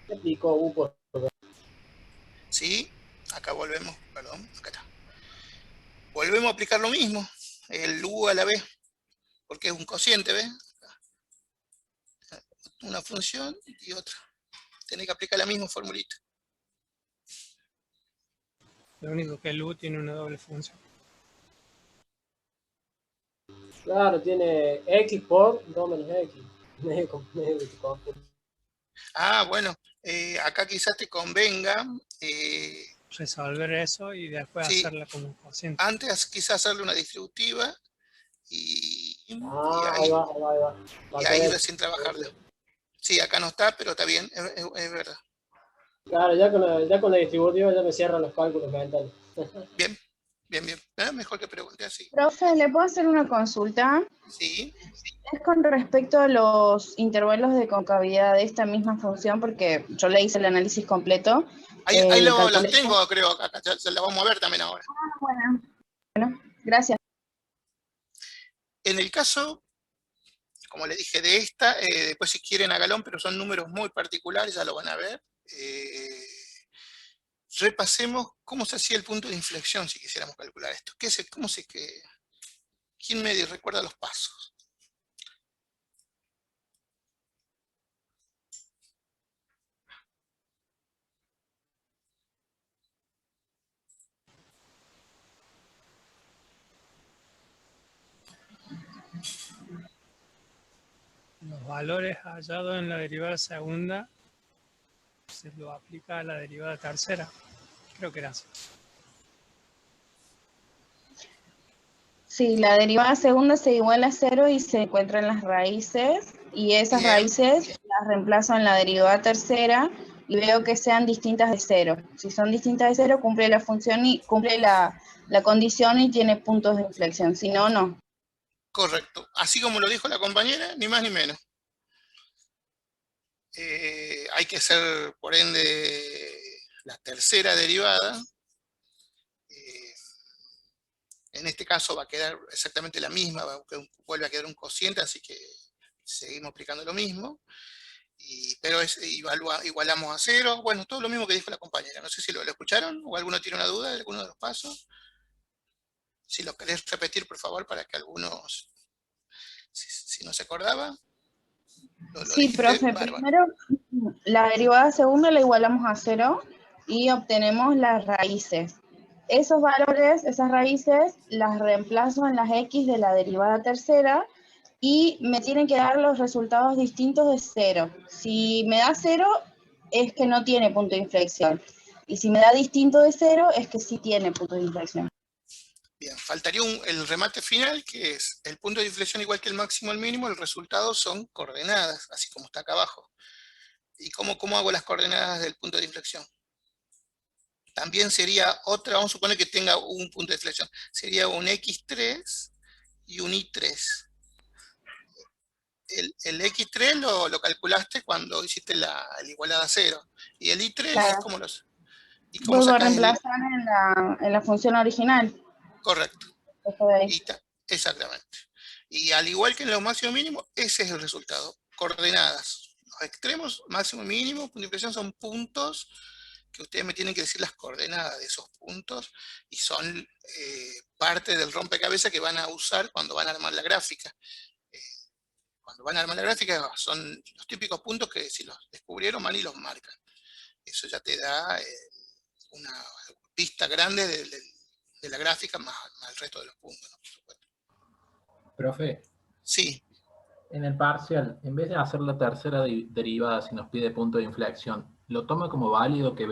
¿me explicó U por B? Sí, acá volvemos, perdón, acá está. Volvemos a aplicar lo mismo, el U a la B, porque es un cociente, ¿ves? Una función y otra. Tenés que aplicar la misma formulita. Lo único que el U tiene una doble función. Claro, tiene X por 2 menos X. Ah, bueno, acá quizás te convenga Resolver eso y después sí, hacerla como cociente. antes quizás hacerle una distributiva y ahí va. Y ahí recién trabajarla. Sí, acá no está, pero está bien, es verdad. Claro, ya con la distributiva ya me cierran los cálculos mentales. Bien. Mejor que pregunte así. Profe, ¿le puedo hacer una consulta? Sí. Es con respecto a los intervalos de concavidad de esta misma función, porque yo le hice el análisis completo. Ahí las tengo, creo, acá ya la vamos a ver también ahora. Bueno, gracias. En el caso, como le dije, de esta, después si quieren hágalo, pero son números muy particulares, ya lo van a ver. Repasemos cómo se hacía el punto de inflexión si quisiéramos calcular esto. ¿Quién me recuerda los pasos? Los valores hallados en la derivada segunda se lo aplica a la derivada tercera. Creo que era así. Sí, la derivada segunda se iguala a 0 y se encuentran las raíces, y esas Bien. raíces las reemplazo en la derivada tercera y veo que sean distintas de 0. Si son distintas de 0, cumple la función y cumple la condición y tiene puntos de inflexión. Si no, no. Correcto. Así como lo dijo la compañera, ni más ni menos. Hay que hacer, por ende, la tercera derivada. En este caso va a quedar exactamente la misma, vuelve a quedar un cociente, así que seguimos aplicando lo mismo. Pero igualamos a 0. Bueno, todo lo mismo que dijo la compañera. No sé si lo escucharon o alguno tiene una duda de alguno de los pasos. Si lo querés repetir, por favor, para que algunos, si no se acordaba. Sí, dijiste, profe, bárbaro. primero la derivada segunda la igualamos a 0 y obtenemos las raíces. Esos valores, esas raíces, las reemplazo en las x de la derivada tercera y me tienen que dar los resultados distintos de 0. Si me da 0, es que no tiene punto de inflexión. Y si me da distinto de 0, es que sí tiene punto de inflexión. Bien, faltaría el remate final, que es el punto de inflexión igual que el máximo al mínimo, el resultado son coordenadas, así como está acá abajo. ¿Y cómo hago las coordenadas del punto de inflexión? También sería otra, vamos a suponer que tenga un punto de inflexión, sería un x3 y un y3. El x3 lo calculaste cuando hiciste la igualada a 0, y el y3 Claro. es como los... Vuelvo a sacás reemplazar en la función original. Correcto. Esto de ahí. Exactamente. Y al igual que en lo máximo y mínimo, ese es el resultado. Coordenadas. Los extremos, máximo y mínimo, punto de inflexión, son puntos que ustedes me tienen que decir las coordenadas de esos puntos y son parte del rompecabezas que van a usar cuando van a armar la gráfica. Cuando van a armar la gráfica son los típicos puntos que si los descubrieron van y los marcan. Eso ya te da una pista grande de la gráfica más el resto de los puntos, ¿no? Por supuesto. Profe, Sí. en el parcial, en vez de hacer la tercera derivada si nos pide punto de inflexión, ¿lo toma como válido que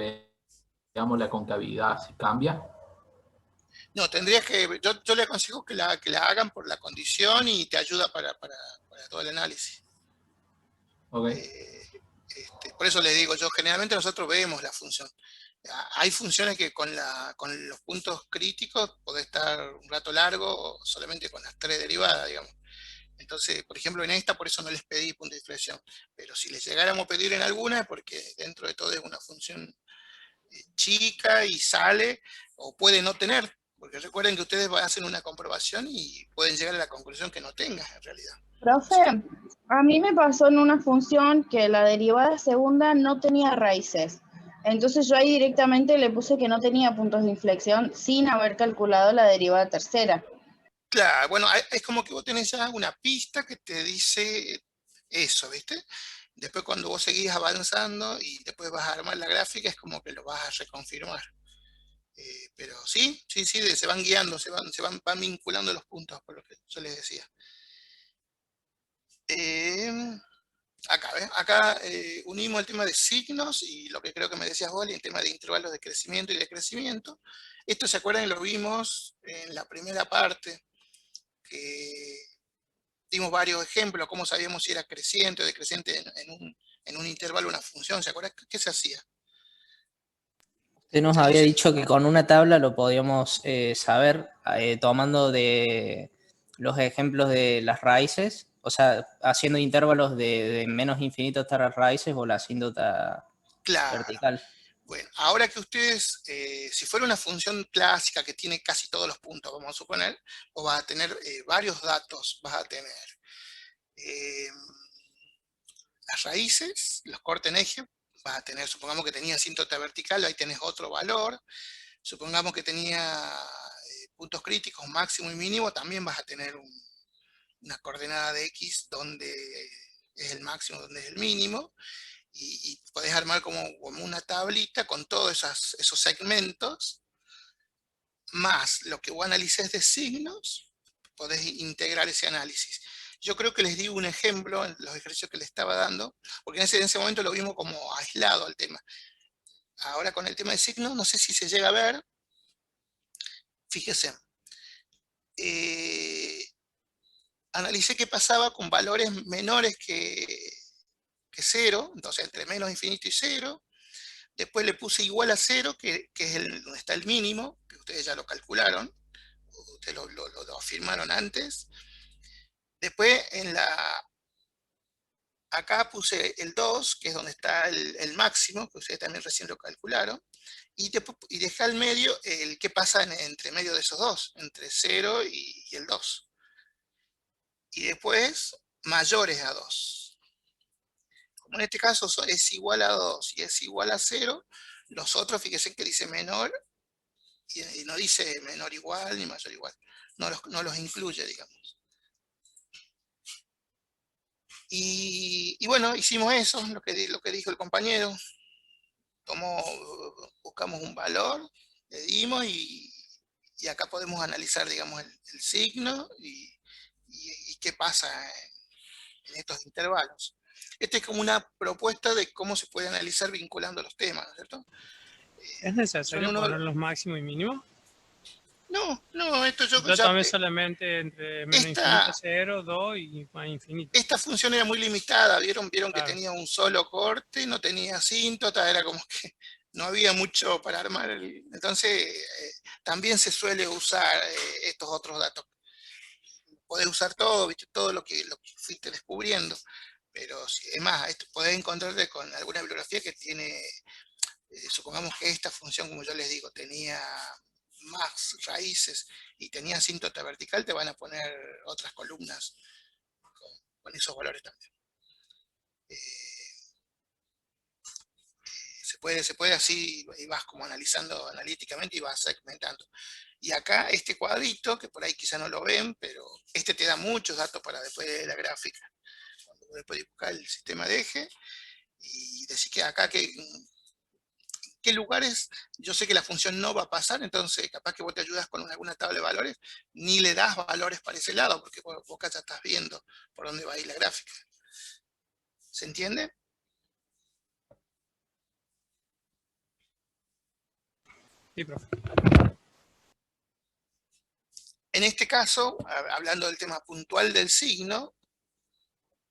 veamos la concavidad si cambia? No, tendrías que, yo le aconsejo que la hagan por la condición y te ayuda para todo el análisis. Okay. Por eso les digo, generalmente nosotros vemos la función. Hay funciones que con los puntos críticos podés estar un rato largo solamente con las 3 derivadas, digamos. Entonces, por ejemplo, en esta, por eso no les pedí punto de inflexión. Pero si les llegáramos a pedir en alguna, es porque dentro de todo es una función chica y sale, o puede no tener. Porque recuerden que ustedes hacen una comprobación y pueden llegar a la conclusión que no tenga en realidad. Profe, a mí me pasó en una función que la derivada segunda no tenía raíces. Entonces yo ahí directamente le puse que no tenía puntos de inflexión sin haber calculado la derivada tercera. Claro, bueno, es como que vos tenés ya una pista que te dice eso, ¿viste? Después cuando vos seguís avanzando y después vas a armar la gráfica, es como que lo vas a reconfirmar. Pero sí, se van guiando, van vinculando los puntos, por lo que yo les decía. Acá, ¿ves? Acá unimos el tema de signos y lo que creo que me decías vos, el tema de intervalos de crecimiento y decrecimiento. Esto, ¿se acuerdan? Lo vimos en la primera parte, que dimos varios ejemplos, cómo sabíamos si era creciente o decreciente en un intervalo, una función. ¿Se acuerdan? ¿Qué se hacía? Usted nos había dicho que con una tabla lo podíamos saber tomando de los ejemplos de las raíces, o sea, haciendo intervalos de menos infinito hasta las raíces o la asíntota Claro. vertical. Bueno, ahora que ustedes, si fuera una función clásica que tiene casi todos los puntos, vamos a suponer, o vas a tener varios datos, vas a tener las raíces, los cortes en eje, vas a tener, supongamos que tenía asíntota vertical, ahí tenés otro valor, supongamos que tenía puntos críticos máximo y mínimo, también vas a tener una coordenada de X donde es el máximo, donde es el mínimo, y podés armar como una tablita con todos esos segmentos, más lo que vos analices de signos, podés integrar ese análisis. Yo creo que les di un ejemplo en los ejercicios que les estaba dando, porque en ese momento lo vimos como aislado al tema. Ahora con el tema de signos, no sé si se llega a ver. Fíjese. Analicé qué pasaba con valores menores que 0, entonces entre menos infinito y 0. Después le puse igual a 0, que es donde está el mínimo, que ustedes ya lo calcularon, ustedes lo afirmaron antes. Después acá puse el 2, que es donde está el máximo, que ustedes también recién lo calcularon, y dejé al medio el qué pasa entre medio de esos dos, entre 0 y el 2. Y después mayores a 2. Como en este caso es igual a 2 y es igual a 0, los otros, fíjense que dice menor, y no dice menor igual ni mayor igual, no los incluye, digamos. Y bueno, hicimos eso, lo que dijo el compañero. Buscamos un valor, le dimos, y acá podemos analizar, digamos, el signo y qué pasa en estos intervalos. Esta es como una propuesta de cómo se puede analizar vinculando los temas, ¿no es cierto? ¿Es necesario poner los máximos y mínimos? No, esto yo tomé solamente entre menos infinito 0, 2 y más infinito. Esta función era muy limitada, vieron Claro. que tenía un solo corte, no tenía asíntota, era como que no había mucho para armar. Entonces, también se suele usar estos otros datos. Podés usar todo, ¿viste? Todo lo que fuiste descubriendo, pero si, es más, podés encontrarte con alguna bibliografía que tiene, supongamos que esta función, como yo les digo, tenía más raíces y tenía asíntota vertical, te van a poner otras columnas con esos valores también. Se puede así, y vas como analizando analíticamente y vas segmentando. Y acá este cuadrito, que por ahí quizá no lo ven, pero este te da muchos datos para después de la gráfica. Cuando después buscar el sistema de eje y decir que acá qué lugares, yo sé que la función no va a pasar, entonces capaz que vos te ayudas con alguna tabla de valores, ni le das valores para ese lado, porque vos acá ya estás viendo por dónde va a ir la gráfica. ¿Se entiende? Sí, profe. En este caso, hablando del tema puntual del signo,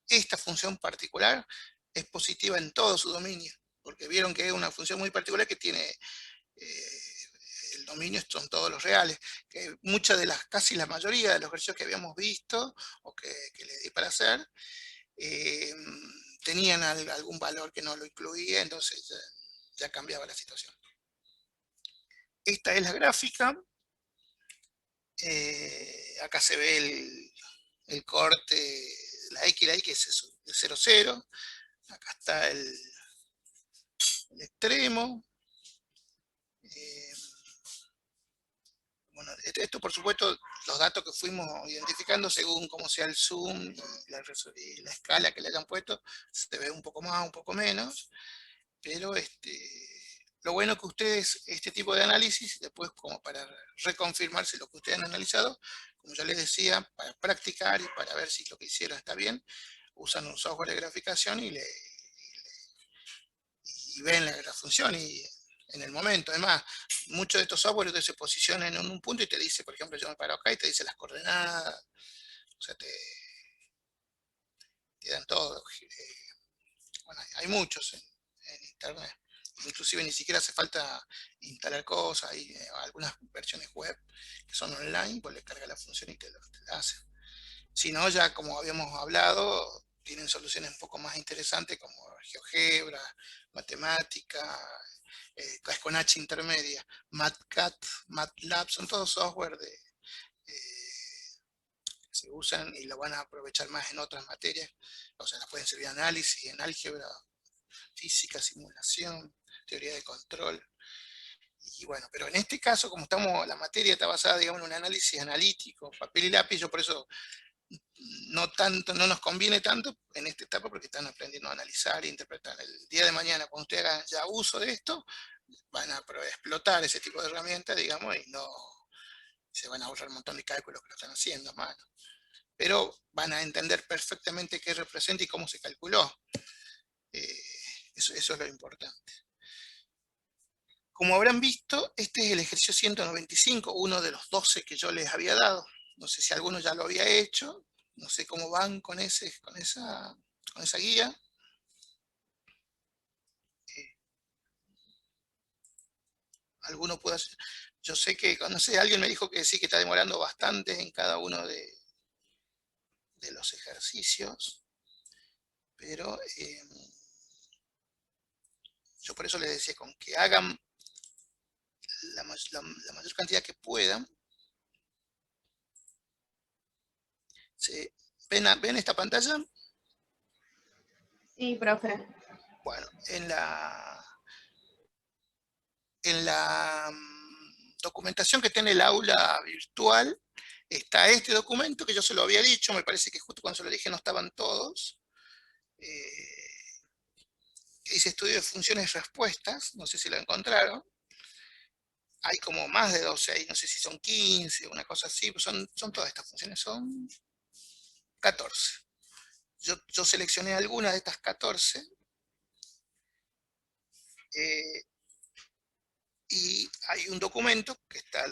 esta función particular es positiva en todo su dominio, porque vieron que es una función muy particular que tiene el dominio, son todos los reales, que muchas de casi la mayoría de los ejercicios que habíamos visto, o que le di para hacer, tenían algún valor que no lo incluía, entonces ya cambiaba la situación. Esta es la gráfica. Acá se ve el corte, la X y la Y, que es eso, de 0, 0. Acá está el extremo. Bueno, esto por supuesto, los datos que fuimos identificando según cómo sea el zoom y la escala que le hayan puesto, se ve un poco más, un poco menos, pero lo bueno que ustedes, este tipo de análisis, después como para reconfirmarse lo que ustedes han analizado, como ya les decía, para practicar y para ver si lo que hicieron está bien, usan un software de graficación y ven la función y en el momento. Además, muchos de estos software ustedes se posicionan en un punto y te dice, por ejemplo, yo me paro acá y te dice las coordenadas, o sea, te dan todo. Bueno, hay muchos en internet. Inclusive ni siquiera hace falta instalar cosas, hay algunas versiones web que son online, pues le carga la función y te la hace. Si no, ya como habíamos hablado, tienen soluciones un poco más interesantes como GeoGebra, matemática, es con H intermedia, MATCAT, MATLAB, son todos software que se usan y lo van a aprovechar más en otras materias, o sea, las pueden servir de análisis, en álgebra, física, simulación, teoría de control. Y bueno, pero en este caso, como la materia está basada, digamos, en un análisis analítico, papel y lápiz, yo por eso no nos conviene tanto en esta etapa porque están aprendiendo a analizar e interpretar. El día de mañana, cuando ustedes hagan ya uso de esto, van a explotar ese tipo de herramientas, digamos, y no se van a ahorrar un montón de cálculos que lo están haciendo a mano. Pero van a entender perfectamente qué representa y cómo se calculó. Eso es lo importante. Como habrán visto, este es el ejercicio 195, uno de los 12 que yo les había dado. No sé si alguno ya lo había hecho, no sé cómo van con esa guía. Alguno puede hacer. Yo sé que, no sé, alguien me dijo que sí, que está demorando bastante en cada uno de los ejercicios, pero yo por eso les decía, con que hagan la mayor cantidad que puedan. ¿Ven esta pantalla? Sí, profe. Bueno, en la documentación que tiene el aula virtual está este documento que yo se lo había dicho, me parece que justo cuando se lo dije no estaban todos, que dice estudio de funciones y respuestas, no sé si lo encontraron. Hay como más de 12 ahí, no sé si son 15, una cosa así, pues son todas estas funciones, son 14. Yo seleccioné algunas de estas 14. Y hay un documento que está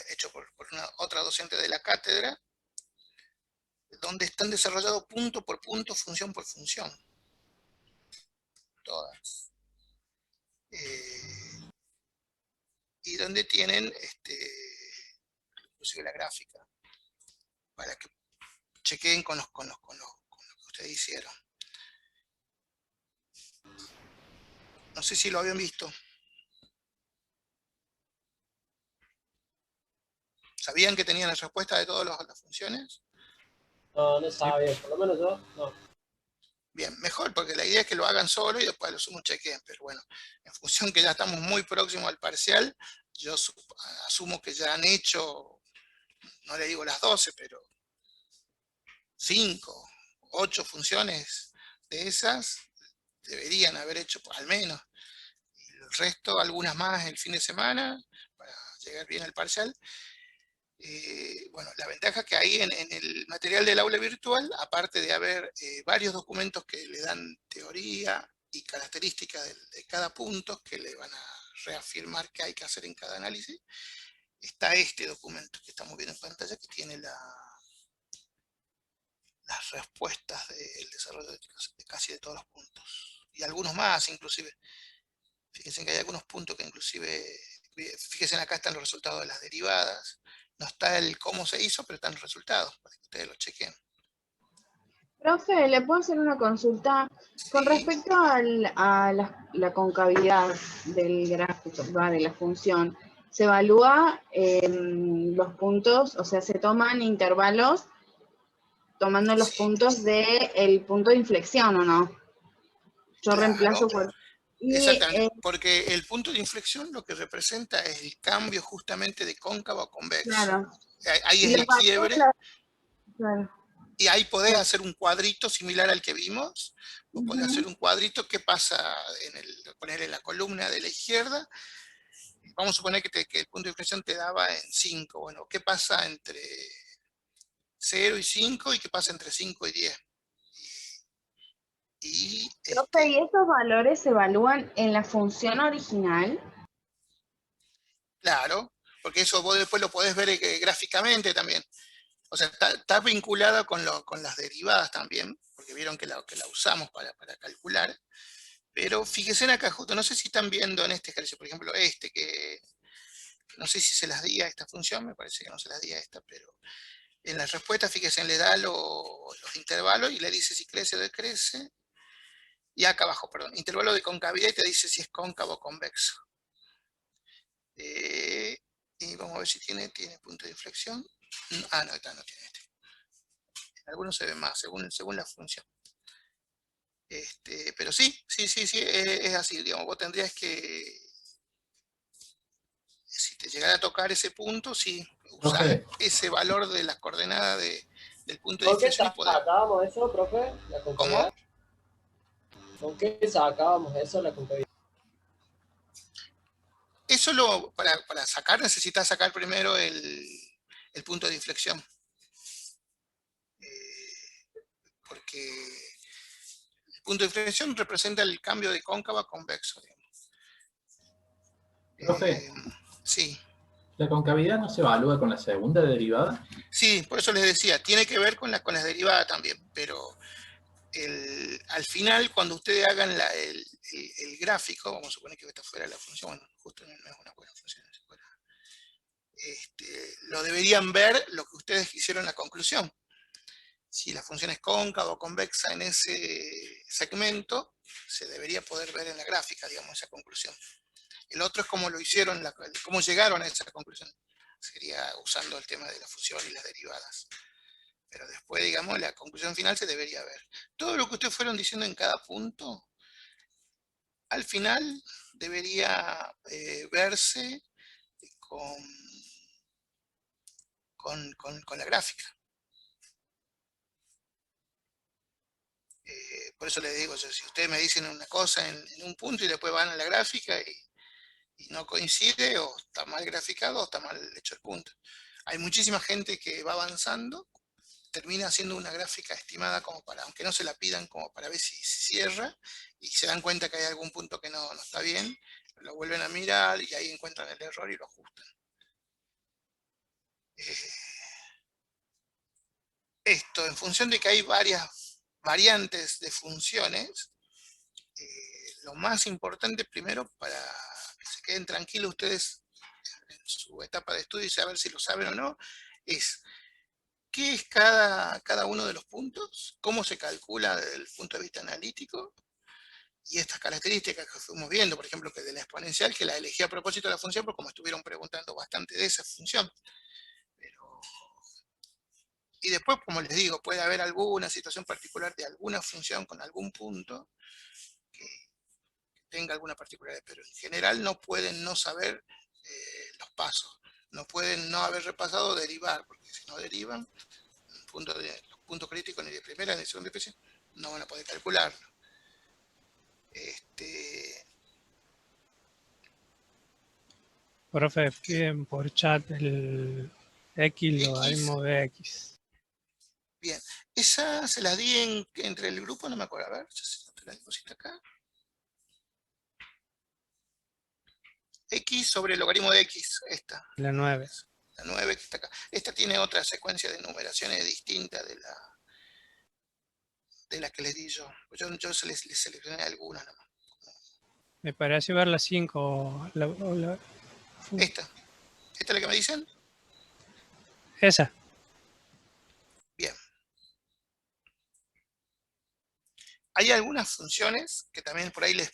hecho por otra docente de la cátedra, donde están desarrollados punto por punto, función por función. Todas. Y donde tienen inclusive la gráfica, para que chequeen con lo que ustedes hicieron. No sé si lo habían visto. ¿Sabían que tenían la respuesta de todas las funciones? No sabía, por lo menos yo, no. Bien, mejor, porque la idea es que lo hagan solo y después lo sumo chequeen, pero bueno, en función que ya estamos muy próximos al parcial, yo asumo que ya han hecho, no le digo las 12, pero 5, 8 funciones de esas deberían haber hecho al menos. Y el resto, algunas más el fin de semana, para llegar bien al parcial. Bueno, la ventaja que hay en el material del aula virtual, aparte de haber varios documentos que le dan teoría y características de cada punto que le van a reafirmar qué hay que hacer en cada análisis, está este documento que estamos viendo en pantalla que tiene las respuestas del desarrollo de casi de todos los puntos. Y algunos más inclusive. Fíjense que hay algunos puntos que inclusive, fíjense acá están los resultados de las derivadas. No está el cómo se hizo, pero están los resultados, para que ustedes lo chequen. Profe, ¿le puedo hacer una consulta? Con respecto a la concavidad del gráfico, de la función, ¿se evalúa los puntos, o sea, se toman intervalos tomando los puntos del punto de inflexión, o no? Yo Claro, reemplazo por... exactamente, porque el punto de inflexión lo que representa es el cambio justamente de cóncavo a convexo. Claro. Ahí es el quiebre. Claro. Y ahí podés hacer un cuadrito similar al que vimos. O podés hacer un cuadrito que pasa poner en la columna de la izquierda. Vamos a suponer que el punto de inflexión te daba en 5. Bueno, ¿qué pasa entre 0 y 5 y qué pasa entre 5 y 10? ¿Y esos valores se evalúan en la función original? Claro, porque eso vos después lo podés ver gráficamente también. O sea, está vinculada con las derivadas también, porque vieron que la usamos para calcular. Pero fíjense acá justo, no sé si están viendo en este ejercicio, por ejemplo, que no sé si se las di a esta función, me parece que no se las di a esta, pero en la respuesta, fíjense, le da los intervalos y le dice si crece o decrece. Y acá abajo, perdón, intervalo de concavidad y te dice si es cóncavo o convexo. Y vamos a ver si tiene punto de inflexión. Ah, no, no tiene este. En algunos se ve más, según la función. Pero sí, es así, digamos, vos tendrías que, si te llegara a tocar ese punto, sí, usar Profe, ese valor de las coordenadas del punto de ¿Con qué inflexión y poder... sacábamos eso, profe? La ¿Cómo? concavidad. ¿Con qué sacábamos eso, la concavidad? Eso para sacar, necesitas sacar primero el punto de inflexión. Porque el punto de inflexión representa el cambio de cóncavo a convexo. profe, Sí. ¿la concavidad no se evalúa con la segunda derivada? Sí, por eso les decía, tiene que ver con las derivadas también, pero al final, cuando ustedes hagan el gráfico, vamos a suponer que esta fuera la función, bueno, justo no es una buena función, lo deberían ver lo que ustedes hicieron en la conclusión. Si la función es cóncava o convexa en ese segmento, se debería poder ver en la gráfica, digamos, esa conclusión. El otro es cómo lo hicieron, cómo llegaron a esa conclusión. Sería usando el tema de la fusión y las derivadas. Pero después, digamos, la conclusión final se debería ver. Todo lo que ustedes fueron diciendo en cada punto, al final debería verse con la gráfica. Por eso les digo, si ustedes me dicen una cosa en un punto y después van a la gráfica y no coincide, o está mal graficado o está mal hecho el punto. Hay muchísima gente que va avanzando, termina haciendo una gráfica estimada como para, aunque no se la pidan, como para ver si cierra, y se dan cuenta que hay algún punto que no está bien, lo vuelven a mirar y ahí encuentran el error y lo ajustan. Esto, en función de que hay varias variantes de funciones, lo más importante primero, para que se queden tranquilos ustedes en su etapa de estudio y saber si lo saben o no, es qué es cada uno de los puntos, cómo se calcula desde el punto de vista analítico, y estas características que fuimos viendo, por ejemplo, que de la exponencial, que la elegí a propósito de la función, porque como estuvieron preguntando bastante de esa función. Y después, como les digo, puede haber alguna situación particular de alguna función con algún punto que tenga alguna particularidad, pero en general no pueden no saber los pasos, no pueden no haber repasado o derivar, porque si no derivan, los puntos críticos ni de primera ni de segunda especie no van a poder calcularlo. Profe, piden por chat el X logaritmo de X. Bien, esa se la di entre el grupo, no me acuerdo, a ver, si te la deposito acá. X sobre el logaritmo de X, esta. La 9. La 9 que está acá. Esta tiene otra secuencia de numeraciones distinta de la que les di yo. Yo les seleccioné algunas nomás. Me pareció ver la 5. Esta. ¿Esta es la que me dicen? Esa. Bien. Hay algunas funciones que también por ahí les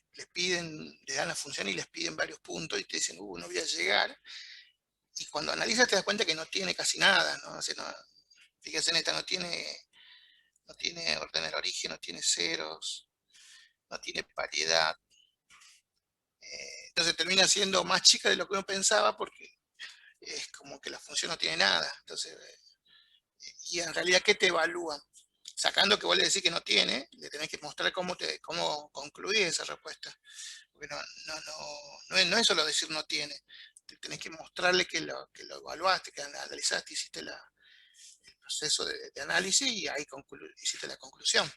dan la función y les piden varios puntos y te dicen, no voy a llegar. Y cuando analizas te das cuenta que no tiene casi nada, ¿no? O sea, fíjense en esta, no tiene orden del origen, no tiene ceros, no tiene paridad. Entonces termina siendo más chica de lo que uno pensaba porque es como que la función no tiene nada. Entonces, y en realidad, ¿qué te evalúan? Sacando que vos le decís que no tiene, le tenés que mostrar cómo concluís esa respuesta. Porque no es solo decir no tiene. Tenés que mostrarle que lo evaluaste, que analizaste, hiciste el proceso de análisis y ahí hiciste la conclusión.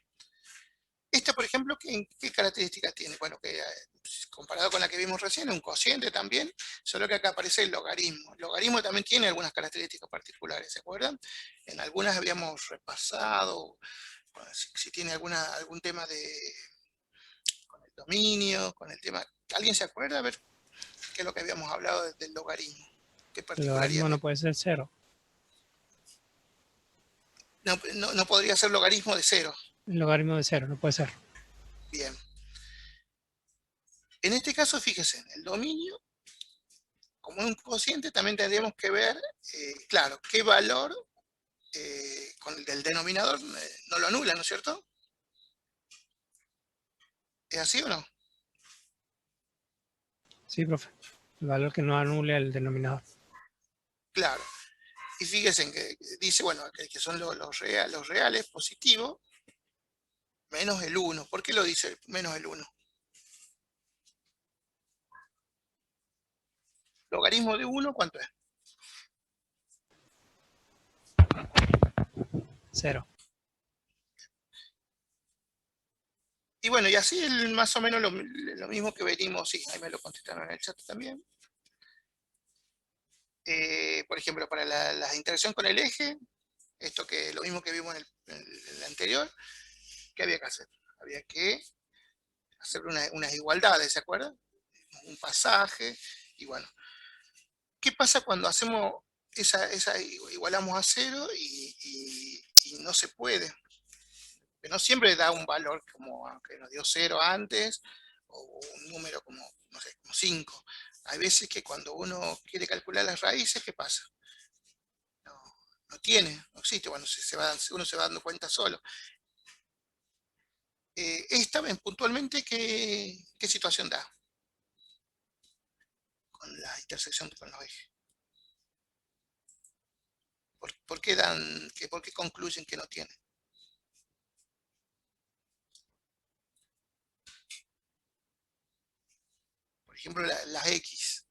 Esta, por ejemplo, ¿qué características tiene? Bueno, que comparado con la que vimos recién, un cociente también, solo que acá aparece el logaritmo. El logaritmo también tiene algunas características particulares, ¿se acuerdan? En algunas habíamos repasado, bueno, si tiene algún tema con el dominio, con el tema... ¿Alguien se acuerda? A ver, ¿qué es lo que habíamos hablado del logaritmo? ¿Qué El logaritmo no puede ser 0. No podría ser logaritmo de 0. El logaritmo de 0, no puede ser. Bien. En este caso, fíjense, en el dominio, como es un cociente, también tendríamos que ver, claro, qué valor con el del denominador no lo anula, ¿no es cierto? ¿Es así o no? Sí, profe. El valor que no anule el denominador. Claro. Y fíjense que dice, bueno, que son los reales positivos, menos el 1. ¿Por qué lo dice menos el 1? Logaritmo de 1, ¿cuánto es? 0. Y bueno, y así más o menos lo mismo que venimos, sí, ahí me lo contestaron en el chat también. Por ejemplo, para la interacción con el eje, esto que lo mismo que vimos en el anterior, ¿qué había que hacer? Había que hacer unas igualdades, ¿se acuerdan? Un pasaje, y bueno. ¿Qué pasa cuando hacemos igualamos a 0 y no se puede? Que no siempre da un valor como que nos dio 0 antes, o un número como, no sé, como 5. Hay veces que cuando uno quiere calcular las raíces, ¿qué pasa? No tiene, no existe, bueno, uno se va dando cuenta solo. Esta vez puntualmente, ¿qué situación da? Con la intersección con los ejes. ¿Por qué concluyen que no tiene? Por ejemplo, las X.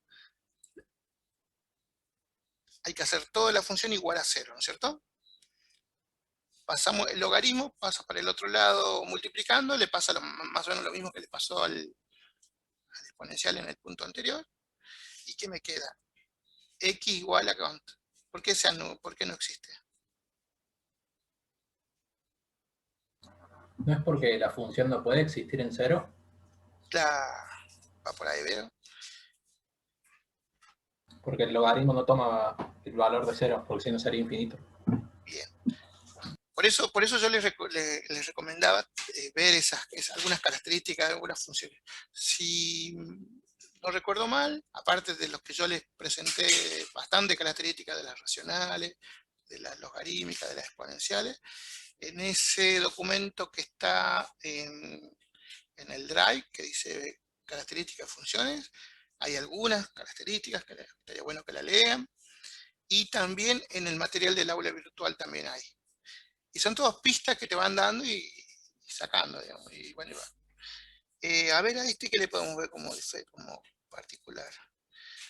Hay que hacer toda la función igual a 0, ¿no es cierto? Pasamos el logaritmo, pasa para el otro lado multiplicando, le pasa más o menos lo mismo que le pasó al exponencial en el punto anterior. ¿Y qué me queda? X igual a cuánto. ¿Por qué no existe? ¿No es porque la función no puede existir en 0? Va por ahí, ¿veo? Porque el logaritmo no toma el valor de 0, porque si no sería infinito. Bien. Por eso yo les recomendaba ver algunas características de algunas funciones. Si no recuerdo mal, aparte de los que yo les presenté bastante características de las racionales, de las logarítmicas, de las exponenciales, en ese documento que está en el Drive, que dice características de funciones, hay algunas características que estaría bueno que la lean, y también en el material del aula virtual también hay. Y son todas pistas que te van dando y sacando, digamos, y bueno, y va. A ver a este que le podemos ver como particular.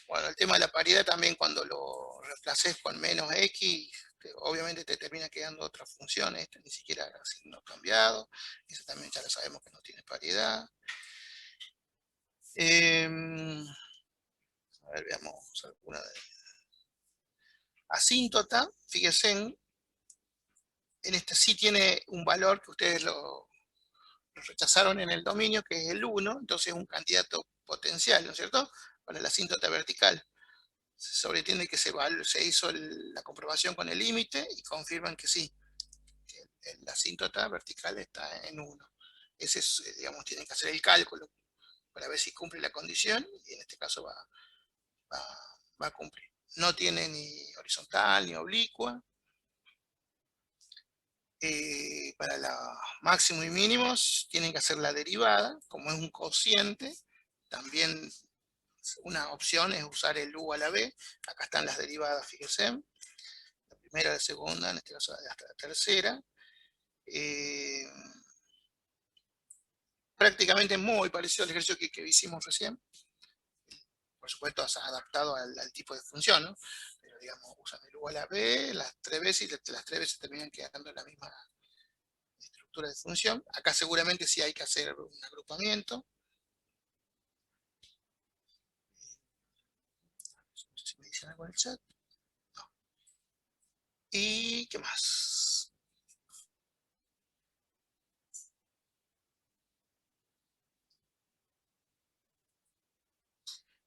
Bueno, el tema de la paridad también, cuando lo reemplaces con menos x, obviamente te termina quedando otra función, esta ni siquiera signo cambiado, eso también ya lo sabemos que no tiene paridad. A ver, veamos alguna de asíntota, fíjense en este sí tiene un valor que ustedes lo rechazaron en el dominio, que es el 1, entonces es un candidato potencial, ¿no es cierto? Para la asíntota vertical. Se sobreentiende que se hizo la comprobación con el límite y confirman que sí, que la asíntota vertical está en 1. Ese es, digamos, tienen que hacer el cálculo para ver si cumple la condición, y en este caso va a cumplir. No tiene ni horizontal ni oblicua. Para los máximos y mínimos tienen que hacer la derivada, como es un cociente, también una opción es usar el u a la b. Acá están las derivadas, fíjense, la primera, la segunda, en este caso hasta la tercera. Prácticamente muy parecido al ejercicio que hicimos recién, por supuesto adaptado al tipo de función, ¿no? Pero digamos, usan el u a la b las 3 veces, y las 3 veces terminan quedando en la misma estructura de función. Acá seguramente sí hay que hacer un agrupamiento. Si me dicen algo en el chat. No. ¿Y qué más?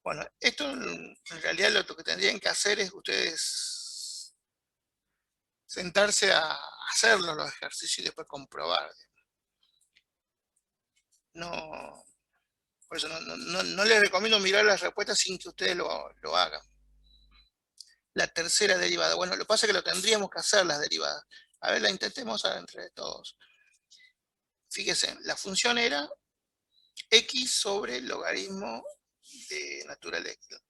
Bueno, esto en realidad lo que tendrían que hacer es ustedes sentarse a hacerlo los ejercicios y después comprobar. No, Por eso no les recomiendo mirar las respuestas sin que ustedes lo hagan. La tercera derivada. Bueno, lo que pasa es que lo tendríamos que hacer las derivadas. A ver, la intentemos entre todos. Fíjense, la función era x sobre el logaritmo de natural x.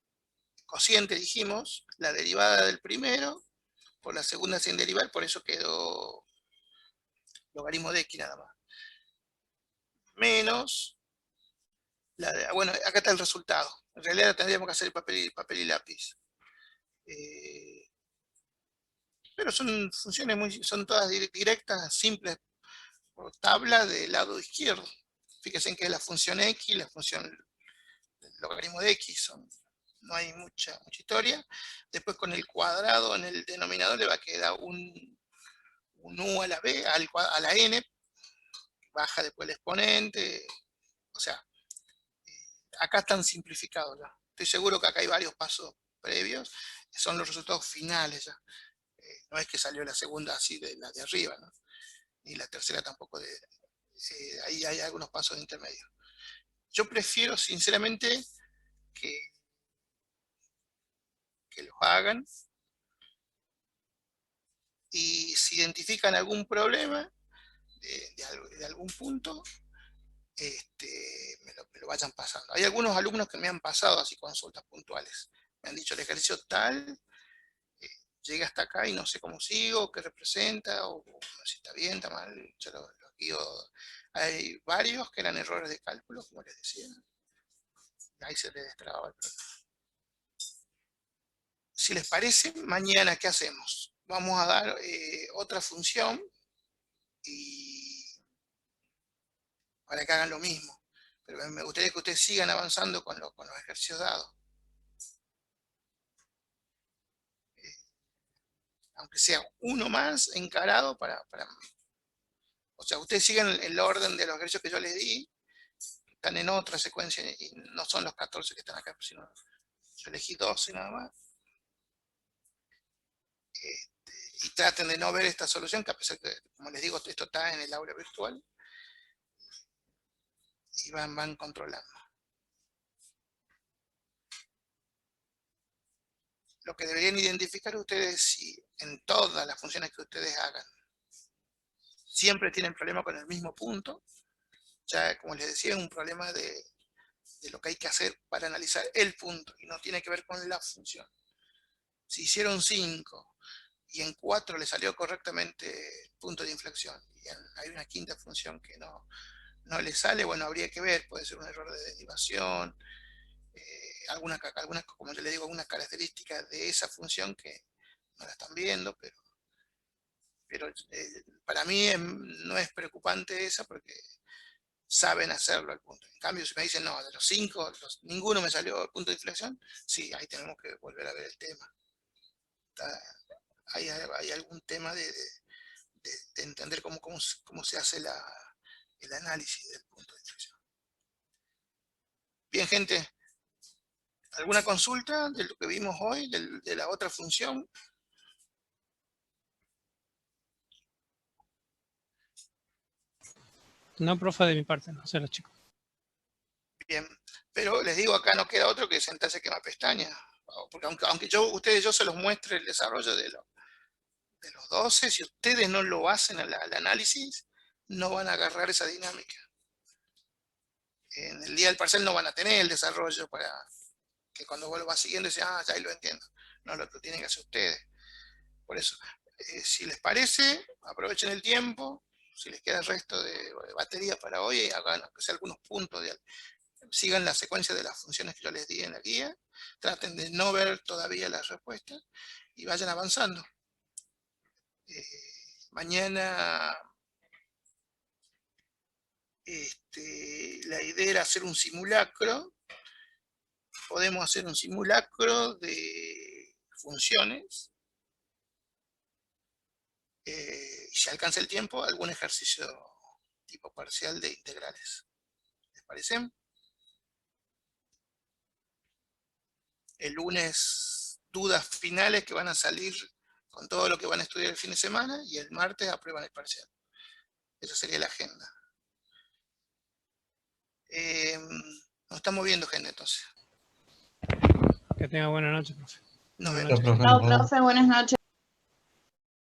Cociente dijimos, la derivada del primero por la segunda sin derivar, por eso quedó logaritmo de x nada más. Menos, bueno, acá está el resultado. En realidad tendríamos que hacer papel y lápiz. Pero son funciones son todas directas, simples, por tabla del lado izquierdo. Fíjense en que es la función x, la función del logaritmo de x, no hay mucha historia. Después con el cuadrado en el denominador le va a quedar un u a la b, a la n, baja después el exponente, o sea, acá están simplificados ya. Estoy seguro que acá hay varios pasos previos, que son los resultados finales ya. No es que salió la segunda así de la de arriba, ¿no? Ni la tercera tampoco, ahí hay algunos pasos de intermedio. Yo prefiero sinceramente que los hagan, y si identifican algún problema de algún punto, me lo vayan pasando. Hay algunos alumnos que me han pasado así consultas puntuales. Me han dicho el ejercicio tal, llega hasta acá y no sé cómo sigo, qué representa, o si está bien, está mal. Yo lo guío. Hay varios que eran errores de cálculo, como les decía. Ahí se les destraba el problema. Si les parece, mañana, ¿qué hacemos? Vamos a dar otra función para que hagan lo mismo. Pero me gustaría que ustedes sigan avanzando con los ejercicios dados. Aunque sea uno más encarado o sea, ustedes siguen el orden de los ejercicios que yo les di, están en otra secuencia y no son los 14 que están acá, sino yo elegí 12 nada más. Y traten de no ver esta solución, que a pesar que, como les digo, esto está en el aula virtual, y van controlando. Lo que deberían identificar ustedes, si en todas las funciones que ustedes hagan, siempre tienen problema con el mismo punto, ya como les decía, es un problema de lo que hay que hacer para analizar el punto, y no tiene que ver con la función. Si hicieron 5, y en 4 le salió correctamente punto de inflexión, y hay una quinta función que no le sale, bueno, habría que ver, puede ser un error de derivación, alguna, como yo le digo, alguna característica de esa función que no la están viendo, pero para mí no es preocupante esa, porque saben hacerlo al punto. En cambio, si me dicen, no, de los 5, ninguno me salió al punto de inflexión, sí, ahí tenemos que volver a ver el tema. Hay algún tema de entender cómo se hace el análisis del punto de inflexión. Bien, gente, ¿alguna consulta de lo que vimos hoy, de la otra función? No, profe, de mi parte, no sé los chicos. Bien, pero les digo, acá no queda otro que sentarse quema pestañas. Porque aunque yo se los muestre el desarrollo de los 12, si ustedes no lo hacen al análisis, no van a agarrar esa dinámica. En el día del parcial no van a tener el desarrollo para que cuando vos lo vas siguiendo, dices, ya ahí lo entiendo. No, lo tienen que hacer ustedes. Por eso, si les parece, aprovechen el tiempo. Si les queda el resto de batería para hoy, hagan aunque sea algunos puntos, sigan la secuencia de las funciones que yo les di en la guía, traten de no ver todavía las respuestas y vayan avanzando. Mañana la idea era hacer un simulacro. Podemos hacer un simulacro de funciones. Y si alcanza el tiempo, algún ejercicio tipo parcial de integrales. ¿Les parece? El lunes, dudas finales que van a salir con todo lo que van a estudiar el fin de semana, y el martes aprueban el parcial. Esa sería la agenda. estamos viendo, gente, entonces. Que tenga buena noche, profe. Nos Buenas vemos. noches. Chao, profe, buenas noches.